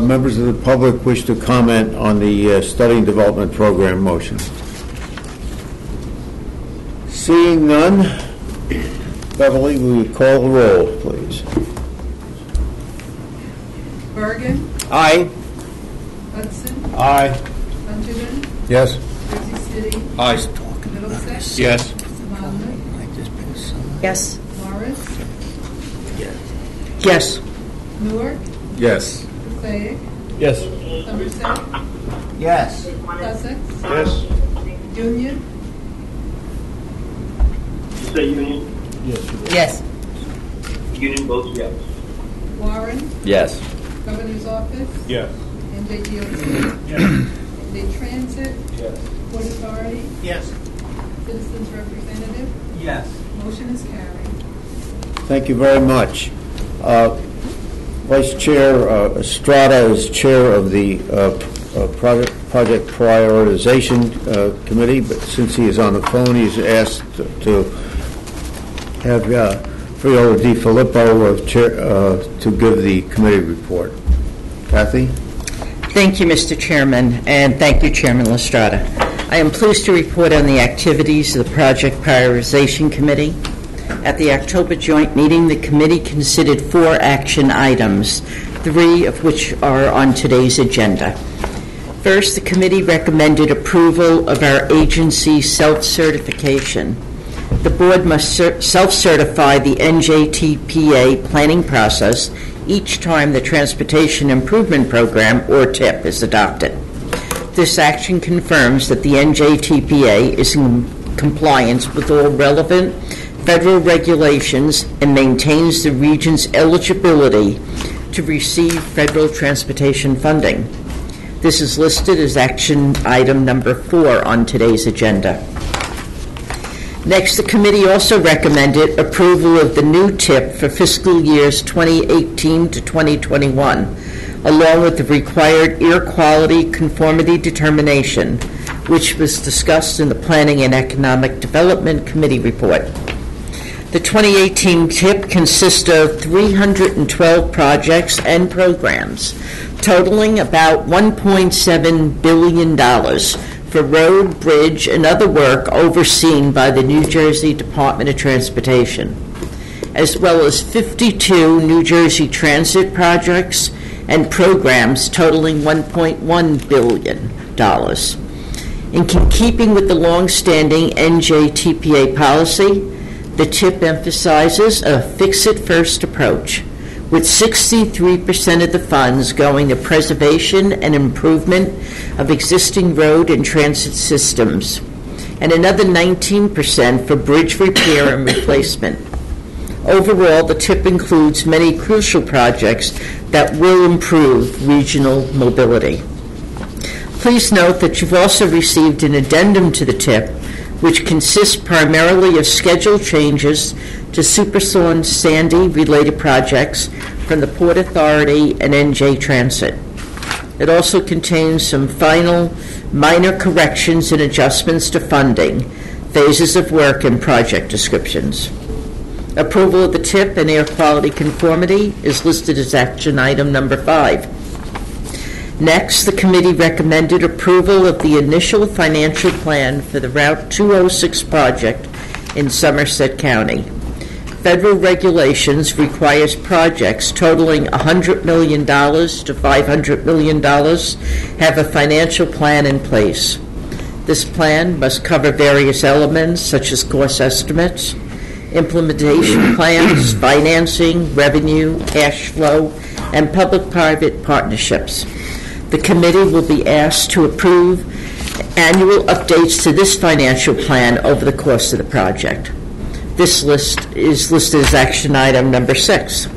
members of the public wish to comment on the Study and Development Program motion? Seeing none, Beverly, will you call the roll, please? Bergen, Aye. Hudson, Aye. Huntington, Yes. Jersey City, Aye. Middlesex, Yes. Monmouth, Yes. Morris, Yes. Newark, Yes. Passaic, Yes. Somerset, Yes. Sussex, Yes. Union, Say Union. Yes. Union votes yes. Warren, Yes. Governor's Office, Yes. NJTPA, Yes. NJ Transit, Yes. Port Authority, Yes. Citizens Representative, Yes. motion is carried. Thank you very much. Vice Chair Estrada is chair of the Project Prioritization Committee, but since he is on the phone, he's asked to have Friola Di Filippo to give the committee report. Kathy? Thank you, Mr. Chairman, and thank you, Chairman Lestrada. I am pleased to report on the activities of the Project Prioritization Committee. At the October joint meeting, the committee considered 4 action items, 3 of which are on today's agenda. First, the committee recommended approval of our agency self-certification. The board must self-certify the NJTPA planning process each time the Transportation Improvement Program, or TIP, is adopted. This action confirms that the NJTPA is in compliance with all relevant federal regulations and maintains the region's eligibility to receive federal transportation funding. This is listed as action item number 4 on today's agenda. Next, the committee also recommended approval of the new TIP for fiscal years 2018 to 2021, along with the required air quality conformity determination, which was discussed in the Planning and Economic Development Committee report. The 2018 TIP consists of 312 projects and programs, totaling about $1.7 billion for road, bridge, and other work overseen by the New Jersey Department of Transportation, as well as 52 New Jersey transit projects and programs totaling $1.1 billion. In keeping with the long-standing NJTPA policy, the TIP emphasizes a fix-it-first approach, with 63% of the funds going to preservation and improvement of existing road and transit systems, and another 19% for bridge repair and replacement. Overall, the TIP includes many crucial projects that will improve regional mobility. Please note that you've also received an addendum to the TIP, which consists primarily of schedule changes to Superstorm Sandy related projects from the Port Authority and NJ Transit. It also contains some final minor corrections and adjustments to funding, phases of work, and project descriptions. Approval of the TIP and air quality conformity is listed as action item number 5. Next, the committee recommended approval of the initial financial plan for the Route 206 project in Somerset County. Federal regulations requires projects totaling $100 million to $500 million have a financial plan in place. This plan must cover various elements such as cost estimates, implementation plans, financing, revenue, cash flow, and public-private partnerships. The committee will be asked to approve annual updates to this financial plan over the course of the project. This list is listed as action item number 6.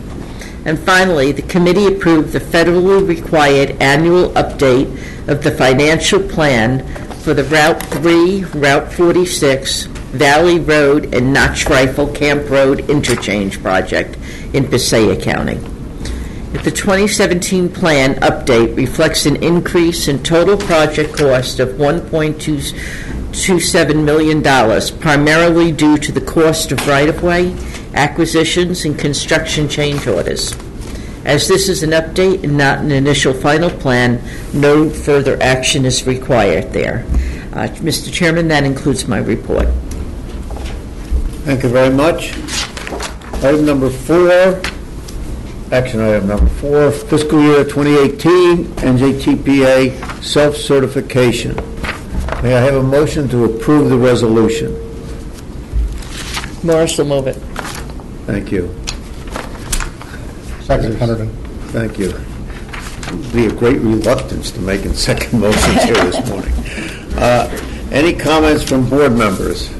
And finally, the committee approved the federally required annual update of the financial plan for the Route 3, Route 46, Valley Road, and Notch Rifle Camp Road interchange project in Passaic County. The 2017 plan update reflects an increase in total project cost of $1.27 million, primarily due to the cost of right-of-way, acquisitions, and construction change orders. As this is an update and not an initial final plan, no further action is required there. Mr. Chairman, that includes my report. Thank you very much. Item number 4. Action item number 4, fiscal year 2018 NJTPA self-certification. May I have a motion to approve the resolution? Morris will move it. Thank you. Second, Hunterdon. Thank you. There'll be a great reluctance to making second motions here this morning. Any comments from board members?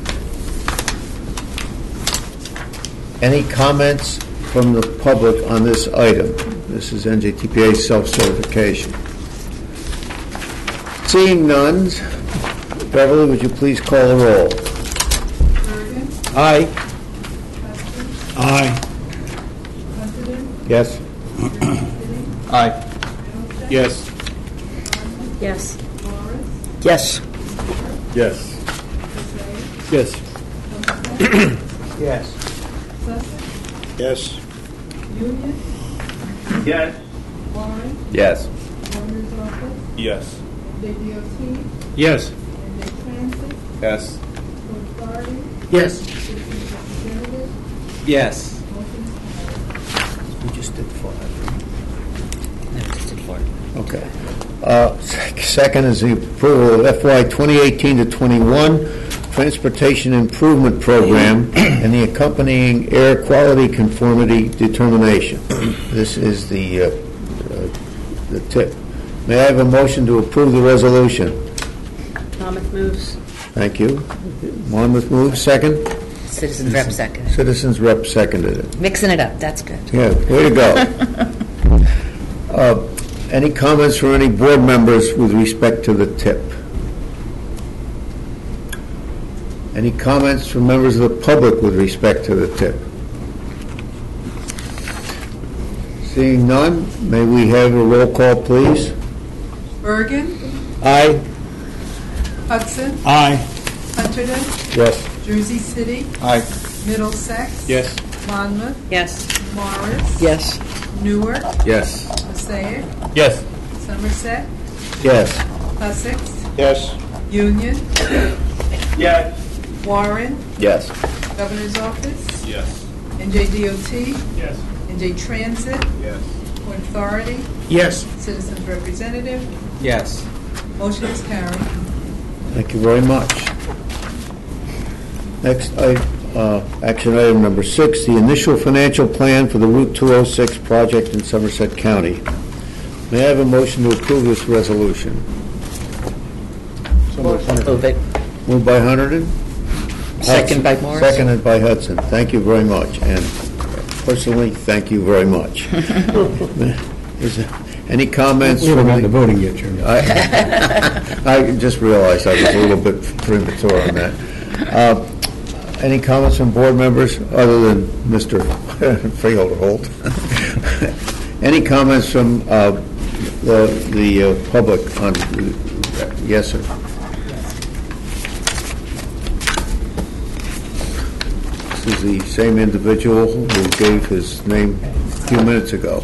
Any comments from the public on this item? This is NJTPA self-certification. Seeing none, Beverly, would you please call the roll? Bergen, Aye. Hudson, Aye. Hunterdon, Yes. Aye. Yes. Yes. Morris, Yes. Yes. Yes. Yes. Sussex, Yes. Union, Yes. Warren, Yes. Governor's Office, Yes. NJDOT, Yes. NJ Transit, Yes. Port Authority, Yes. District Representative, Yes. motion is carried. We just did 5. Just did 4. Okay. Second is the approval of FY 2018 to 21 Transportation Improvement Program and the accompanying air quality conformity determination. This is the tip. May I have a motion to approve the resolution? Monmouth moves. Thank you. Monmouth moves. Second? Citizens rep second. Citizens rep seconded it. Mixing it up, that's good. Yeah, way to go. Any comments from any board members with respect to the tip? Any comments from members of the public with respect to the tip? Seeing none, may we have a roll call, please? Bergen, Aye. Hudson, Aye. Hunterdon, Yes. Jersey City, Aye. Middlesex, Yes. Monmouth, Yes. Morris, Yes. Newark, Yes. Passaic, Yes. Somerset, Yes. Sussex, Yes. Union, Yes. Warren, Yes. Governor's Office, Yes. NJDOT, Yes. NJ Transit, Yes. Port Authority, Yes. Citizens Representative. Yes. Motion is carried. Thank you very much. Next, action item number 6, the initial financial plan for the Route 206 project in Somerset County. May I have a motion to approve this resolution? Move it. Moved by Hunterdon? Second by Morris. Seconded by Hudson. Thank you very much. And personally, thank you very much. Is there any comments? We haven't from gotten to voting yet, Chairman. I just realized I was a little bit premature on that. Any comments from board members other than Mr. Freeholder Holt? Any comments from the public on? Yes, sir. This is the same individual who gave his name a few minutes ago.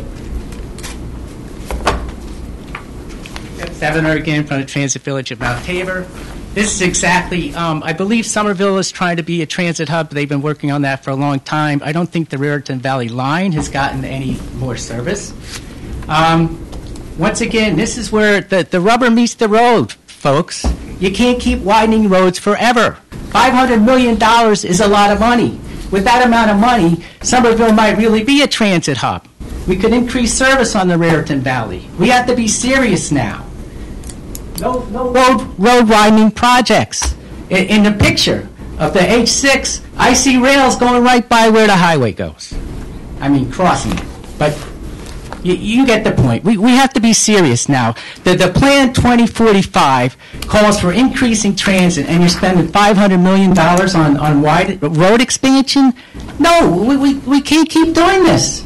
Evan again from the Transit Village of Mount Tabor. This is exactly, I believe Somerville is trying to be a transit hub. They've been working on that for a long time. I don't think the Raritan Valley line has gotten any more service. Once again, this is where the rubber meets the road, folks. You can't keep widening roads forever. $500 million is a lot of money. With that amount of money, Somerville might really be a transit hub. We could increase service on the Raritan Valley. We have to be serious now. No road widening projects. In the picture of the H6, I see rails going right by where the highway goes. I mean, crossing it. But you get the point. We have to be serious now. The Plan 2045 calls for increasing transit, and you're spending $500 million on wide road expansion? No, we can't keep doing this.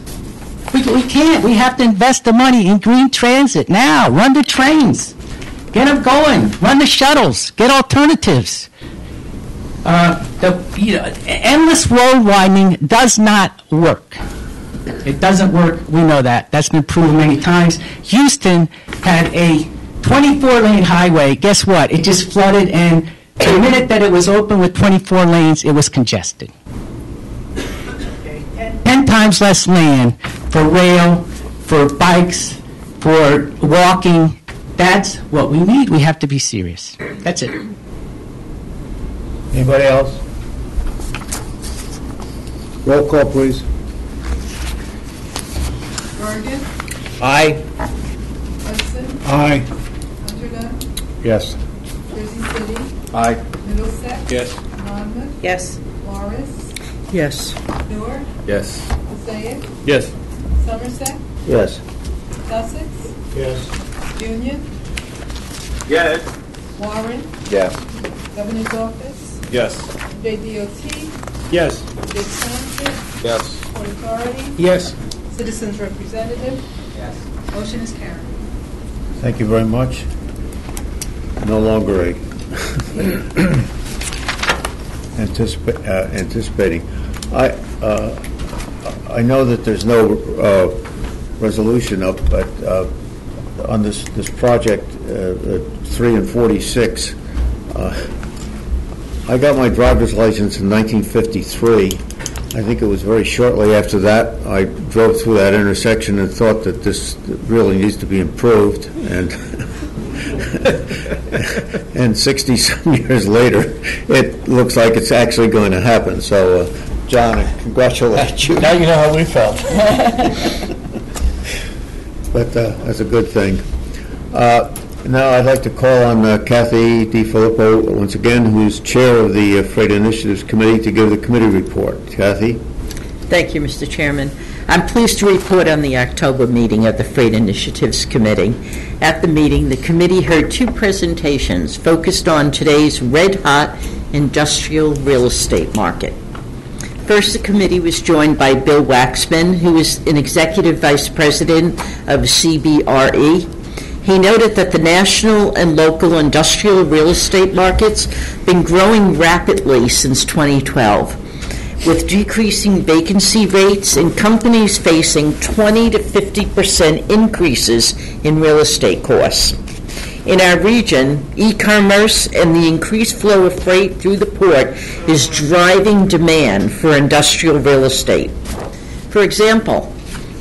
We can't. We have to invest the money in green transit now. Run the trains. Get them going. Run the shuttles. Get alternatives. Endless road widening does not work. It doesn't work. We know that. That's been proven many times. Houston had a 24-lane highway. Guess what? It just flooded, and the minute that it was open with 24 lanes, it was congested. 10 times less land for rail, for bikes, for walking. That's what we need. We have to be serious. That's it. Anybody else? Roll call, please. Bergen, Aye. Hudson, Aye. Hunterdon, Yes. Jersey City, Aye. Middlesex, Yes. Monmouth, Yes. Morris, Yes. Newark, Yes. Passaic, Yes. Somerset, Yes. Sussex, Yes. Union, Yes. Warren, Yes. Governor's Office, Yes. JDOT, Yes. Big Transit, Yes. Port Authority, Yes. Citizens Representative. Yes. Motion is carried. Thank you very much. No longer anticipating. I know that there's no resolution up, but on this project 3 and 46, I got my driver's license in 1953. I think it was very shortly after that I drove through that intersection and thought that this really needs to be improved. And And 60-some years later, it looks like it's actually going to happen. So, John, I congratulate you. Now you know how we felt. But that's a good thing. Now I'd like to call on Kathy DiFilippo, once again, who's chair of the Freight Initiatives Committee, to give the committee report. Kathy? Thank you, Mr. Chairman. I'm pleased to report on the October meeting of the Freight Initiatives Committee. At the meeting, the committee heard two presentations focused on today's red-hot industrial real estate market. First, the committee was joined by Bill Waxman, who is an executive vice president of CBRE. He noted that the national and local industrial real estate markets have been growing rapidly since 2012, with decreasing vacancy rates and companies facing 20 to 50% increases in real estate costs. In our region, e-commerce and the increased flow of freight through the port is driving demand for industrial real estate. For example,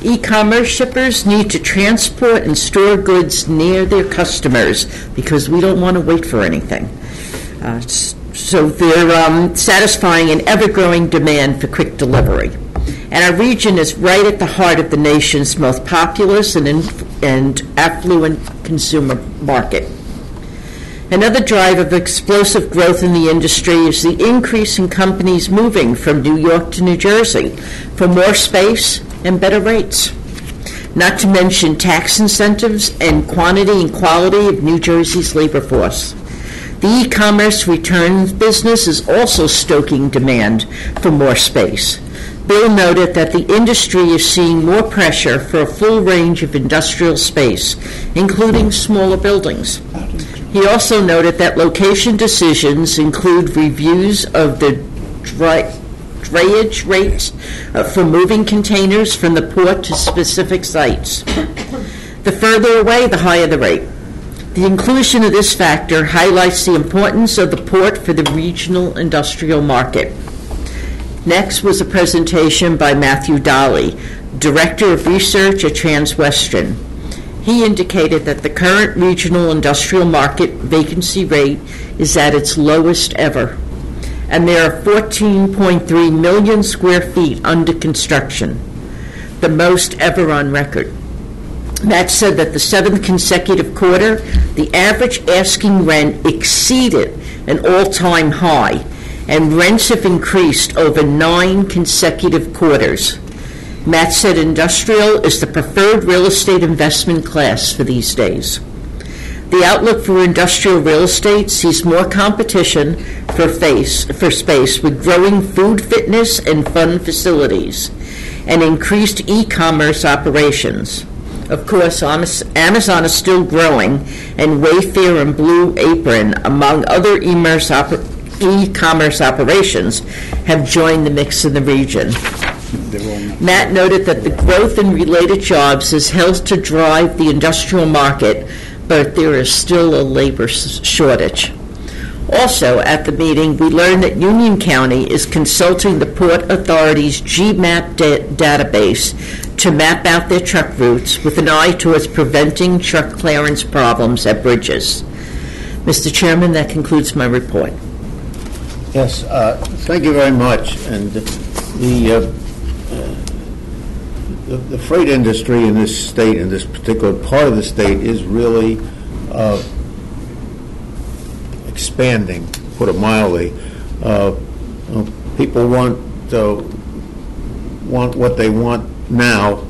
e-commerce shippers need to transport and store goods near their customers because we don't want to wait for anything. So they're satisfying an ever-growing demand for quick delivery. And our region is right at the heart of the nation's most populous and affluent consumer market. Another driver of explosive growth in the industry is the increase in companies moving from New York to New Jersey for more space and better rates. Not to mention tax incentives and quantity and quality of New Jersey's labor force. The e-commerce returns business is also stoking demand for more space. Bill noted that the industry is seeing more pressure for a full range of industrial space, including smaller buildings. He also noted that location decisions include reviews of the drayage rates for moving containers from the port to specific sites. The further away, the higher the rate. The inclusion of this factor highlights the importance of the port for the regional industrial market. Next was a presentation by Matthew Dolly, Director of Research at Transwestern. He indicated that the current regional industrial market vacancy rate is at its lowest ever, and there are 14.3 million square feet under construction, the most ever on record. Matt said that the seventh consecutive quarter, the average asking rent exceeded an all-time high, and rents have increased over 9 consecutive quarters. Matt said industrial is the preferred real estate investment class for these days. The outlook for industrial real estate sees more competition for space with growing food, fitness, and fun facilities, and increased e-commerce operations. Of course, Amazon is still growing, and Wayfair and Blue Apron, among other e-commerce operations, have joined the mix in the region. Matt noted that the growth in related jobs has helped to drive the industrial market, but there is still a labor shortage. Also, at the meeting, we learned that Union County is consulting the Port Authority's GMAP database to map out their truck routes with an eye towards preventing truck clearance problems at bridges. Mr. Chairman, that concludes my report. Yes, thank you very much. And the freight industry in this state, in this particular part of the state, is really expanding, to put it mildly. People want what they want now.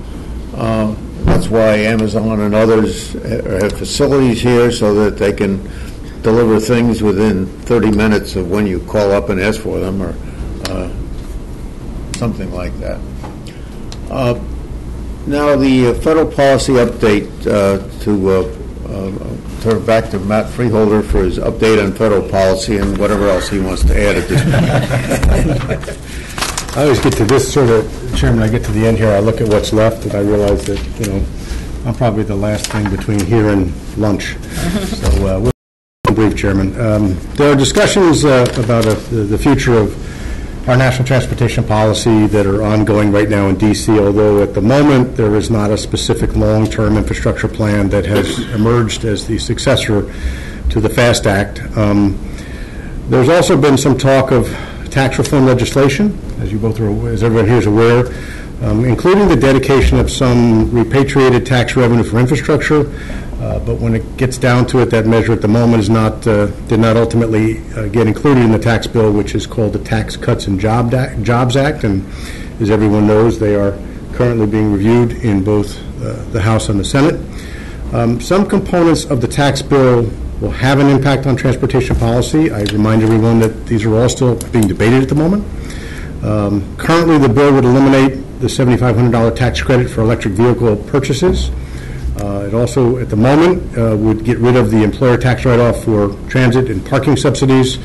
That's why Amazon and others have facilities here so that they can deliver things within 30 minutes of when you call up and ask for them, or something like that. Now the federal policy update, to turn back to Matt Freeholder for his update on federal policy and whatever else he wants to add at this point. I always get to this sort of, Chairman, I get to the end here, I look at what's left, and I realize that, I'm probably the last thing between here and lunch. So we'll be brief, Chairman. There are discussions about the future of our national transportation policy that are ongoing right now in D.C., although at the moment there is not a specific long-term infrastructure plan that has emerged as the successor to the FAST Act. There's also been some talk of tax reform legislation, as everyone here is aware, including the dedication of some repatriated tax revenue for infrastructure. But when it gets down to it, that measure at the moment did not ultimately get included in the tax bill, which is called the Tax Cuts and Jobs Act. And as everyone knows, they are currently being reviewed in both the House and the Senate. Some components of the tax bill will have an impact on transportation policy. I remind everyone that these are all still being debated at the moment. Currently, the bill would eliminate the $7,500 tax credit for electric vehicle purchases. It also, at the moment, would get rid of the employer tax write-off for transit and parking subsidies.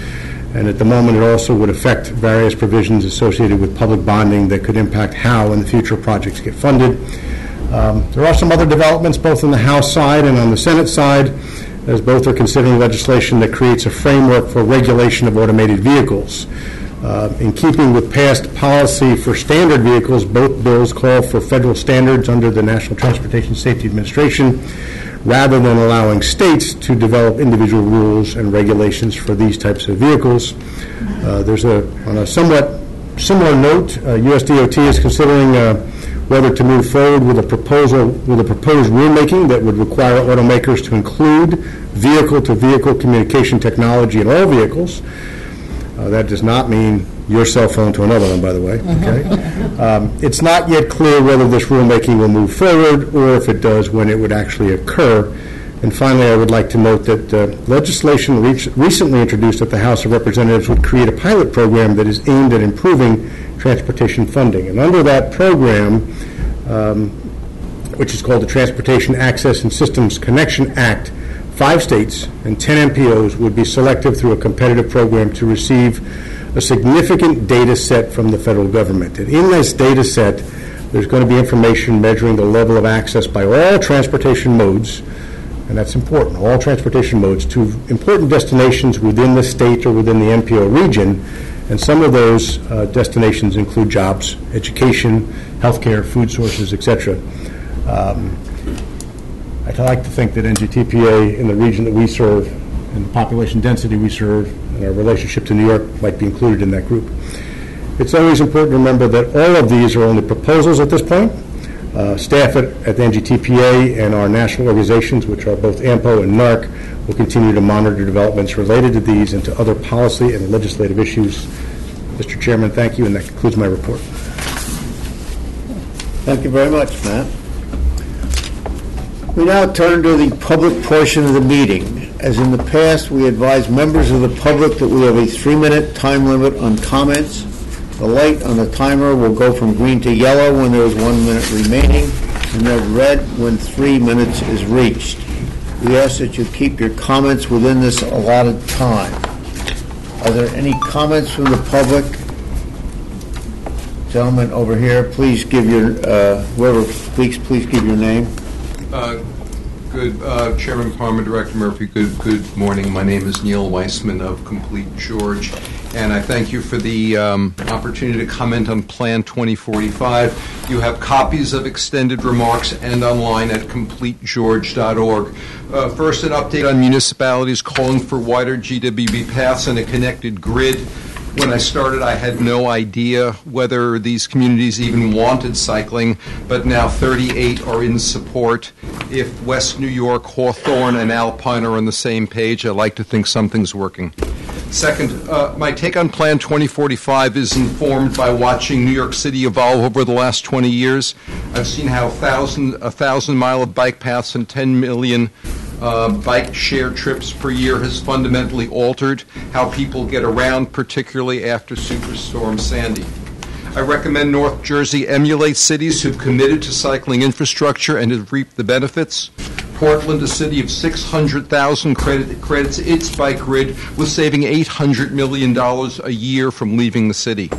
And at the moment, it also would affect various provisions associated with public bonding that could impact how in the future projects get funded. There are some other developments, both on the House side and on the Senate side, as both are considering legislation that creates a framework for regulation of automated vehicles. In keeping with past policy for standard vehicles, both bills call for federal standards under the National Transportation Safety Administration, rather than allowing states to develop individual rules and regulations for these types of vehicles. On a somewhat similar note, USDOT is considering whether to move forward with a proposed rulemaking that would require automakers to include vehicle-to-vehicle communication technology in all vehicles. That does not mean your cell phone to another one, by the way. Okay? It's not yet clear whether this rulemaking will move forward, or if it does, when it would actually occur. And finally, I would like to note that legislation recently introduced at the House of Representatives would create a pilot program that is aimed at improving transportation funding. And under that program, which is called the Transportation Access and Systems Connection Act, 5 states and 10 MPOs would be selected through a competitive program to receive a significant data set from the federal government. And in this data set, there's going to be information measuring the level of access by all transportation modes, and that's important, all transportation modes, to important destinations within the state or within the MPO region. And some of those destinations include jobs, education, healthcare, food sources, etc. I'd like to think that NJTPA in the region that we serve and the population density we serve and our relationship to New York might be included in that group. It's always important to remember that all of these are only proposals at this point. Staff at the NJTPA and our national organizations, which are both AMPO and NARC, will continue to monitor developments related to these and to other policy and legislative issues. Mr. Chairman, thank you, and that concludes my report. Thank you very much, Matt. We now turn to the public portion of the meeting. As in the past, we advise members of the public that we have a 3-minute time limit on comments. The light on the timer will go from green to yellow when there is 1 minute remaining, and then red when 3 minutes is reached. We ask that you keep your comments within this allotted time. Are there any comments from the public? Gentleman over here, please give your, whoever speaks, please give your name. Chairman Palmer, Director Murphy, good morning. My name is Neil Weissman of Complete George, and I thank you for the opportunity to comment on Plan 2045. You have copies of extended remarks and online at CompleteGeorge.org. First, an update on municipalities calling for wider GWB paths and a connected grid. When I started, I had no idea whether these communities even wanted cycling, but now 38 are in support. If West New York, Hawthorne, and Alpine are on the same page, I like to think something's working. Second, my take on Plan 2045 is informed by watching New York City evolve over the last 20 years. I've seen how a 1,000-mile of bike paths and 10 million bike share trips per year has fundamentally altered how people get around, particularly after Superstorm Sandy. I recommend North Jersey emulate cities who've committed to cycling infrastructure and have reaped the benefits. Portland, a city of 600,000, credits its bike grid with saving $800 million a year from leaving the city.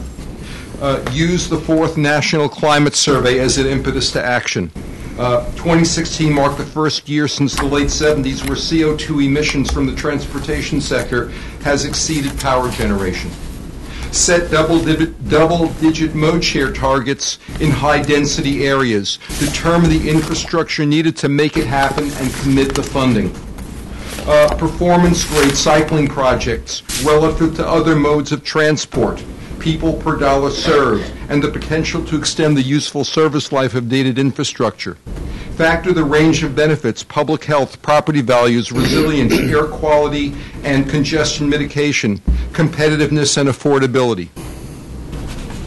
Use the 4th National Climate Survey as an impetus to action. 2016 marked the first year since the late 70s where CO2 emissions from the transportation sector has exceeded power generation. set double-digit mode share targets in high-density areas, determine the infrastructure needed to make it happen, and commit the funding. Performance-grade cycling projects relative to other modes of transport, people per dollar served, and the potential to extend the useful service life of dated infrastructure. Factor the range of benefits, public health, property values, resilience, air quality, and congestion mitigation, competitiveness, and affordability.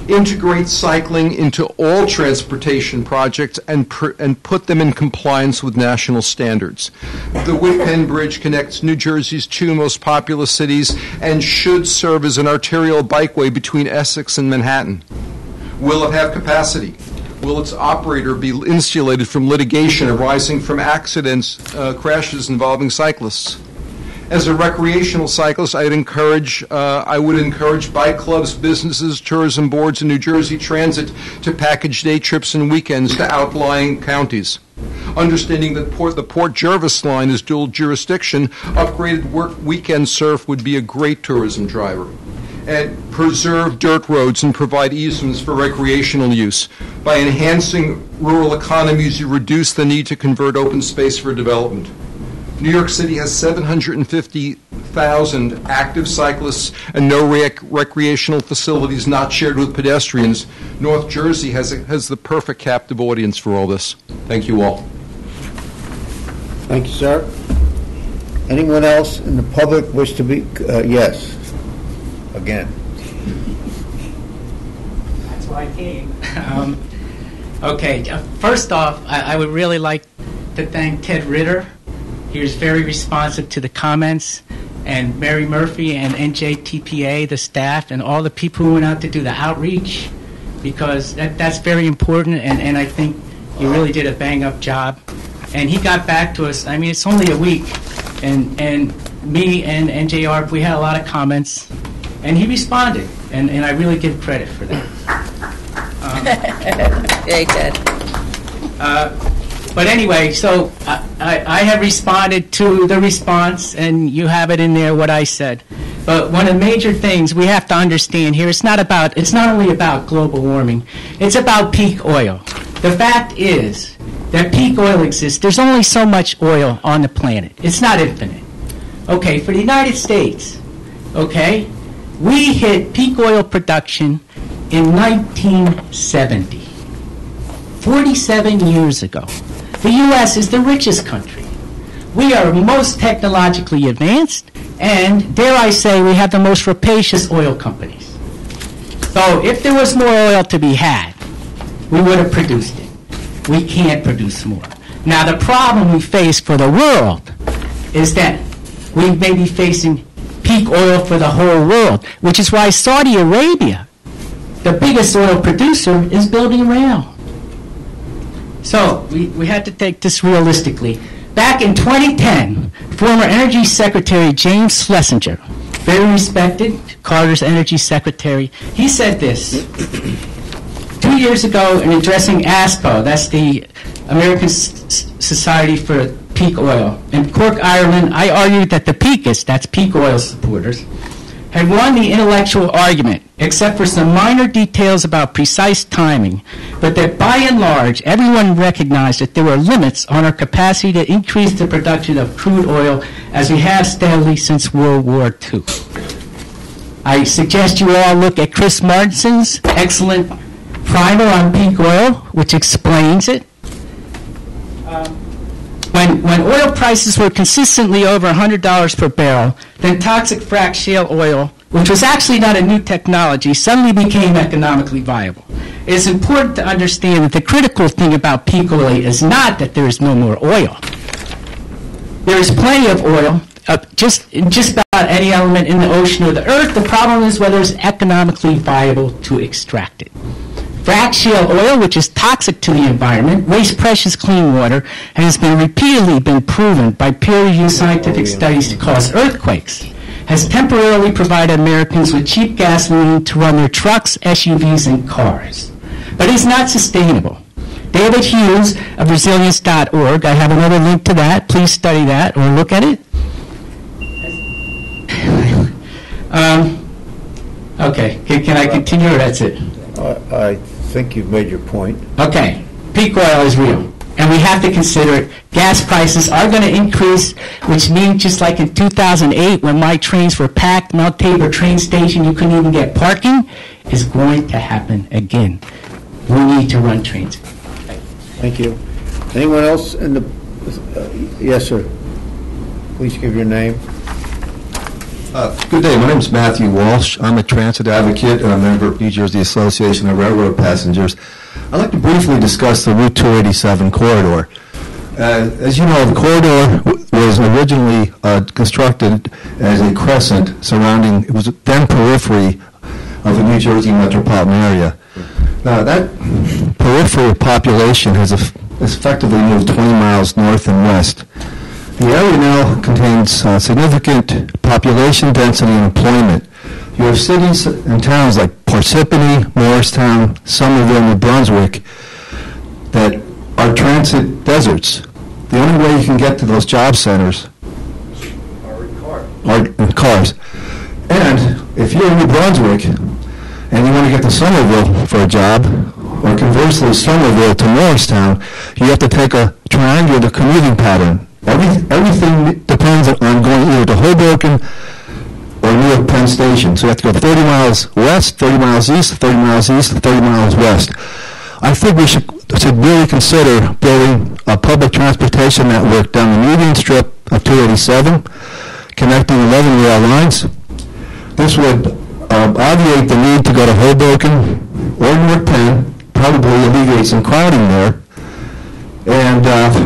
Integrate cycling into all transportation projects and put them in compliance with national standards. The Whitpen Bridge connects New Jersey's two most populous cities and should serve as an arterial bikeway between Essex and Manhattan. Will it have capacity? Will its operator be insulated from litigation arising from accidents, crashes involving cyclists? As a recreational cyclist, I would encourage bike clubs, businesses, tourism boards, and New Jersey Transit to package day trips and weekends to outlying counties. Understanding that the Port Jervis line is dual jurisdiction, upgraded weekend surf would be a great tourism driver. And preserve dirt roads and provide easements for recreational use. By enhancing rural economies, you reduce the need to convert open space for development. New York City has 750,000 active cyclists and no recreational facilities not shared with pedestrians. North Jersey has the perfect captive audience for all this. Thank you all. Thank you, sir. Anyone else in the public wish to be? Yes. Again. That's why I came. Okay, first off, I would really like to thank Ted Ritter. He was very responsive to the comments, and Mary Murphy and NJTPA, the staff, and all the people who went out to do the outreach, because that's very important, and I think you really did a bang-up job. And he got back to us. I mean, it's only a week, and me and NJR, we had a lot of comments, and he responded, and I really give credit for that. Very good. But anyway, so I have responded to the response, and you have it in there what I said. But one of the major things we have to understand here, it's not only about global warming, it's about peak oil. The fact is that peak oil exists. There's only so much oil on the planet. It's not infinite. Okay, for the United States, okay, we hit peak oil production in 1970, 47 years ago. The U.S. is the richest country. We are most technologically advanced, and dare I say, we have the most rapacious oil companies. So if there was more oil to be had, we would have produced it. We can't produce more. Now, the problem we face for the world is that we may be facing peak oil for the whole world, which is why Saudi Arabia, the biggest oil producer, is building rail. So we had to take this realistically. Back in 2010, former Energy Secretary James Schlesinger, very respected, Carter's Energy Secretary, he said this 2 years ago in addressing ASPO, that's the American Society for Peak Oil. In Cork, Ireland, I argued that the peakists, that's peak oil supporters, had won the intellectual argument, except for some minor details about precise timing, but that by and large, everyone recognized that there were limits on our capacity to increase the production of crude oil as we have steadily since World War II. I suggest you all look at Chris Martinson's excellent primer on peak oil, which explains it. When oil prices were consistently over $100 per barrel, then toxic frac shale oil, which was actually not a new technology, suddenly became economically viable. It is important to understand that the critical thing about peak oil is not that there is no more oil. There is plenty of oil, just about any element in the ocean or the earth. The problem is whether it's economically viable to extract it. Frac shale oil, which is toxic to the environment, wastes precious clean water, and has been repeatedly proven by peer-reviewed scientific studies to cause earthquakes, has temporarily provided Americans with cheap gasoline to run their trucks, SUVs, and cars. But it's not sustainable. David Hughes of resilience.org, I have another link to that. Please study that or look at it. Okay, can I continue, or that's it? I think you've made your point. Okay, peak oil is real, and we have to consider it. Gas prices are going to increase, which means just like in 2008 when my trains were packed, Mount Tabor train station, you couldn't even get parking, is going to happen again. We need to run trains. Thank you. Anyone else in the, yes, sir. Please give your name. Good day. My name is Matthew Walsh. I'm a transit advocate and a member of New Jersey Association of Railroad Passengers. I'd like to briefly discuss the Route 287 corridor. As you know, the corridor was originally constructed as a crescent surrounding, it was then periphery of the New Jersey metropolitan area. Now, that peripheral population has effectively moved 20 miles north and west. The area now contains significant population density and employment. You have cities and towns like Parsippany, Morristown, Somerville, New Brunswick that are transit deserts. The only way you can get to those job centers are in cars. And if you're in New Brunswick and you want to get to Somerville for a job, or conversely Somerville to Morristown, you have to take a triangular commuting pattern. Everything depends on going either to Hoboken or near Penn Station. So you have to go 30 miles west, 30 miles east, 30 miles east, 30 miles west. I think we should really consider building a public transportation network down the median strip of 287, connecting 11 rail lines. This would obviate the need to go to Hoboken or Newark Penn, probably alleviate some crowding there. And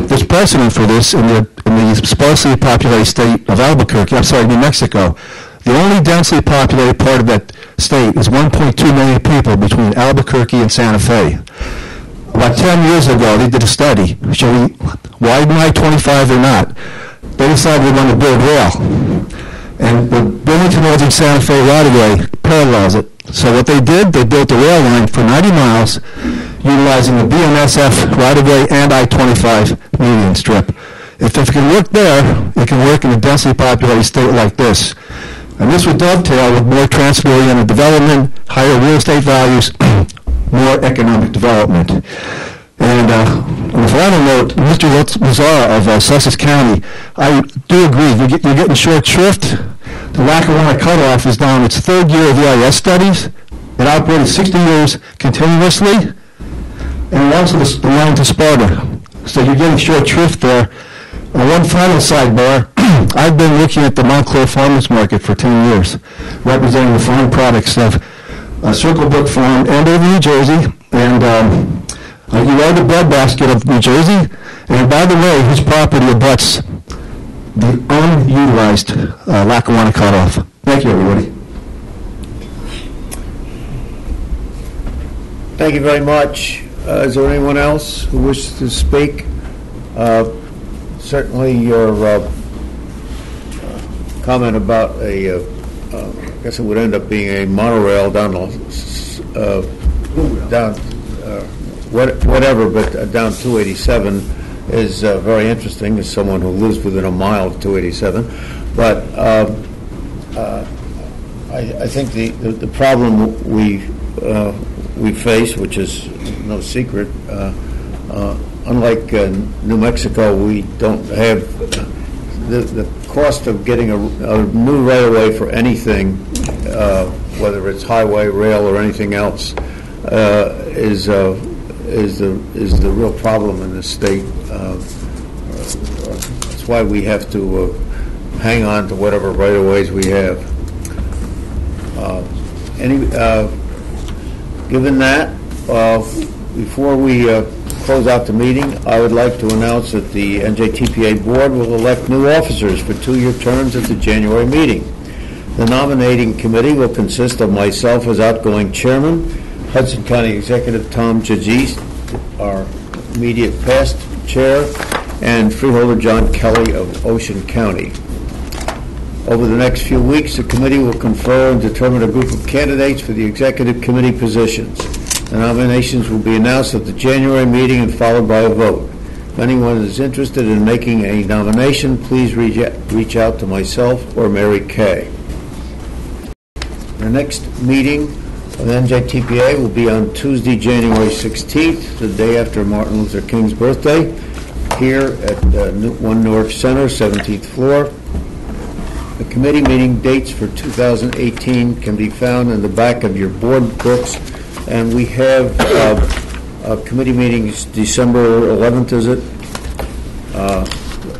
there's precedent for this in the sparsely populated state of Albuquerque, New Mexico. The only densely populated part of that state is 1.2 million people between Albuquerque and Santa Fe. About 10 years ago, they did a study. Should we widen I-25 or not? They decided they want to build rail. And the Burlington Northern Santa Fe right-of-way parallels it. So what they did, they built a rail line for 90 miles, utilizing the BNSF right-of-way and I-25 median strip. If it can work there, it can work in a densely populated state like this. And this would dovetail with more transit-oriented development, higher real estate values, more economic development. And on a final note, Mr. Lazar of Sussex County, I do agree, you're getting short shrift. The Lackawanna cutoff is now in its third year of EIS studies. It operated 60 years continuously, and also the line to Sparta. So you're getting short shrift there. One final sidebar, I've been looking at the Montclair Farmers Market for 10 years, representing the farm products of Circle Brook Farm and over New Jersey, and you are the breadbasket of New Jersey, and by the way, his property abuts the unutilized Lackawanna cutoff. Thank you, everybody. Thank you very much. Is there anyone else who wishes to speak? Certainly your comment about I guess it would end up being a monorail down whatever, but down 287 is very interesting as someone who lives within a mile of 287. But I think the problem we face, which is no secret, unlike New Mexico, we don't have the cost of getting a new right-of-way for anything, whether it's highway, rail, or anything else, is the real problem in this state. That's why we have to hang on to whatever right-of-ways we have. Given that, before we close out the meeting, I would like to announce that the NJTPA Board will elect new officers for 2-year terms at the January meeting. The nominating committee will consist of myself as outgoing chairman, Hudson County Executive Tom Jagis, our immediate past chair, and freeholder John Kelly of Ocean County. Over the next few weeks, the committee will confer and determine a group of candidates for the executive committee positions. The nominations will be announced at the January meeting and followed by a vote. If anyone is interested in making a nomination, please reach out to myself or Mary Kay. The next meeting of NJTPA will be on Tuesday, January 16th, the day after Martin Luther King's birthday, here at 1 North Center, 17th floor. The committee meeting dates for 2018 can be found in the back of your board books, and we have committee meetings December 11th, is it?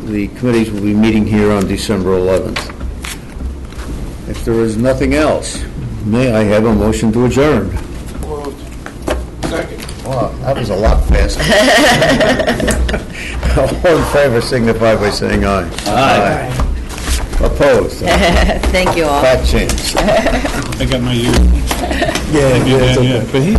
The committees will be meeting here on December 11th. If there is nothing else, may I have a motion to adjourn? Second. Wow, that was a lot faster. All in favor signify by saying aye. Aye. Opposed? Thank you all. That changed. I got my ear. Yeah, But he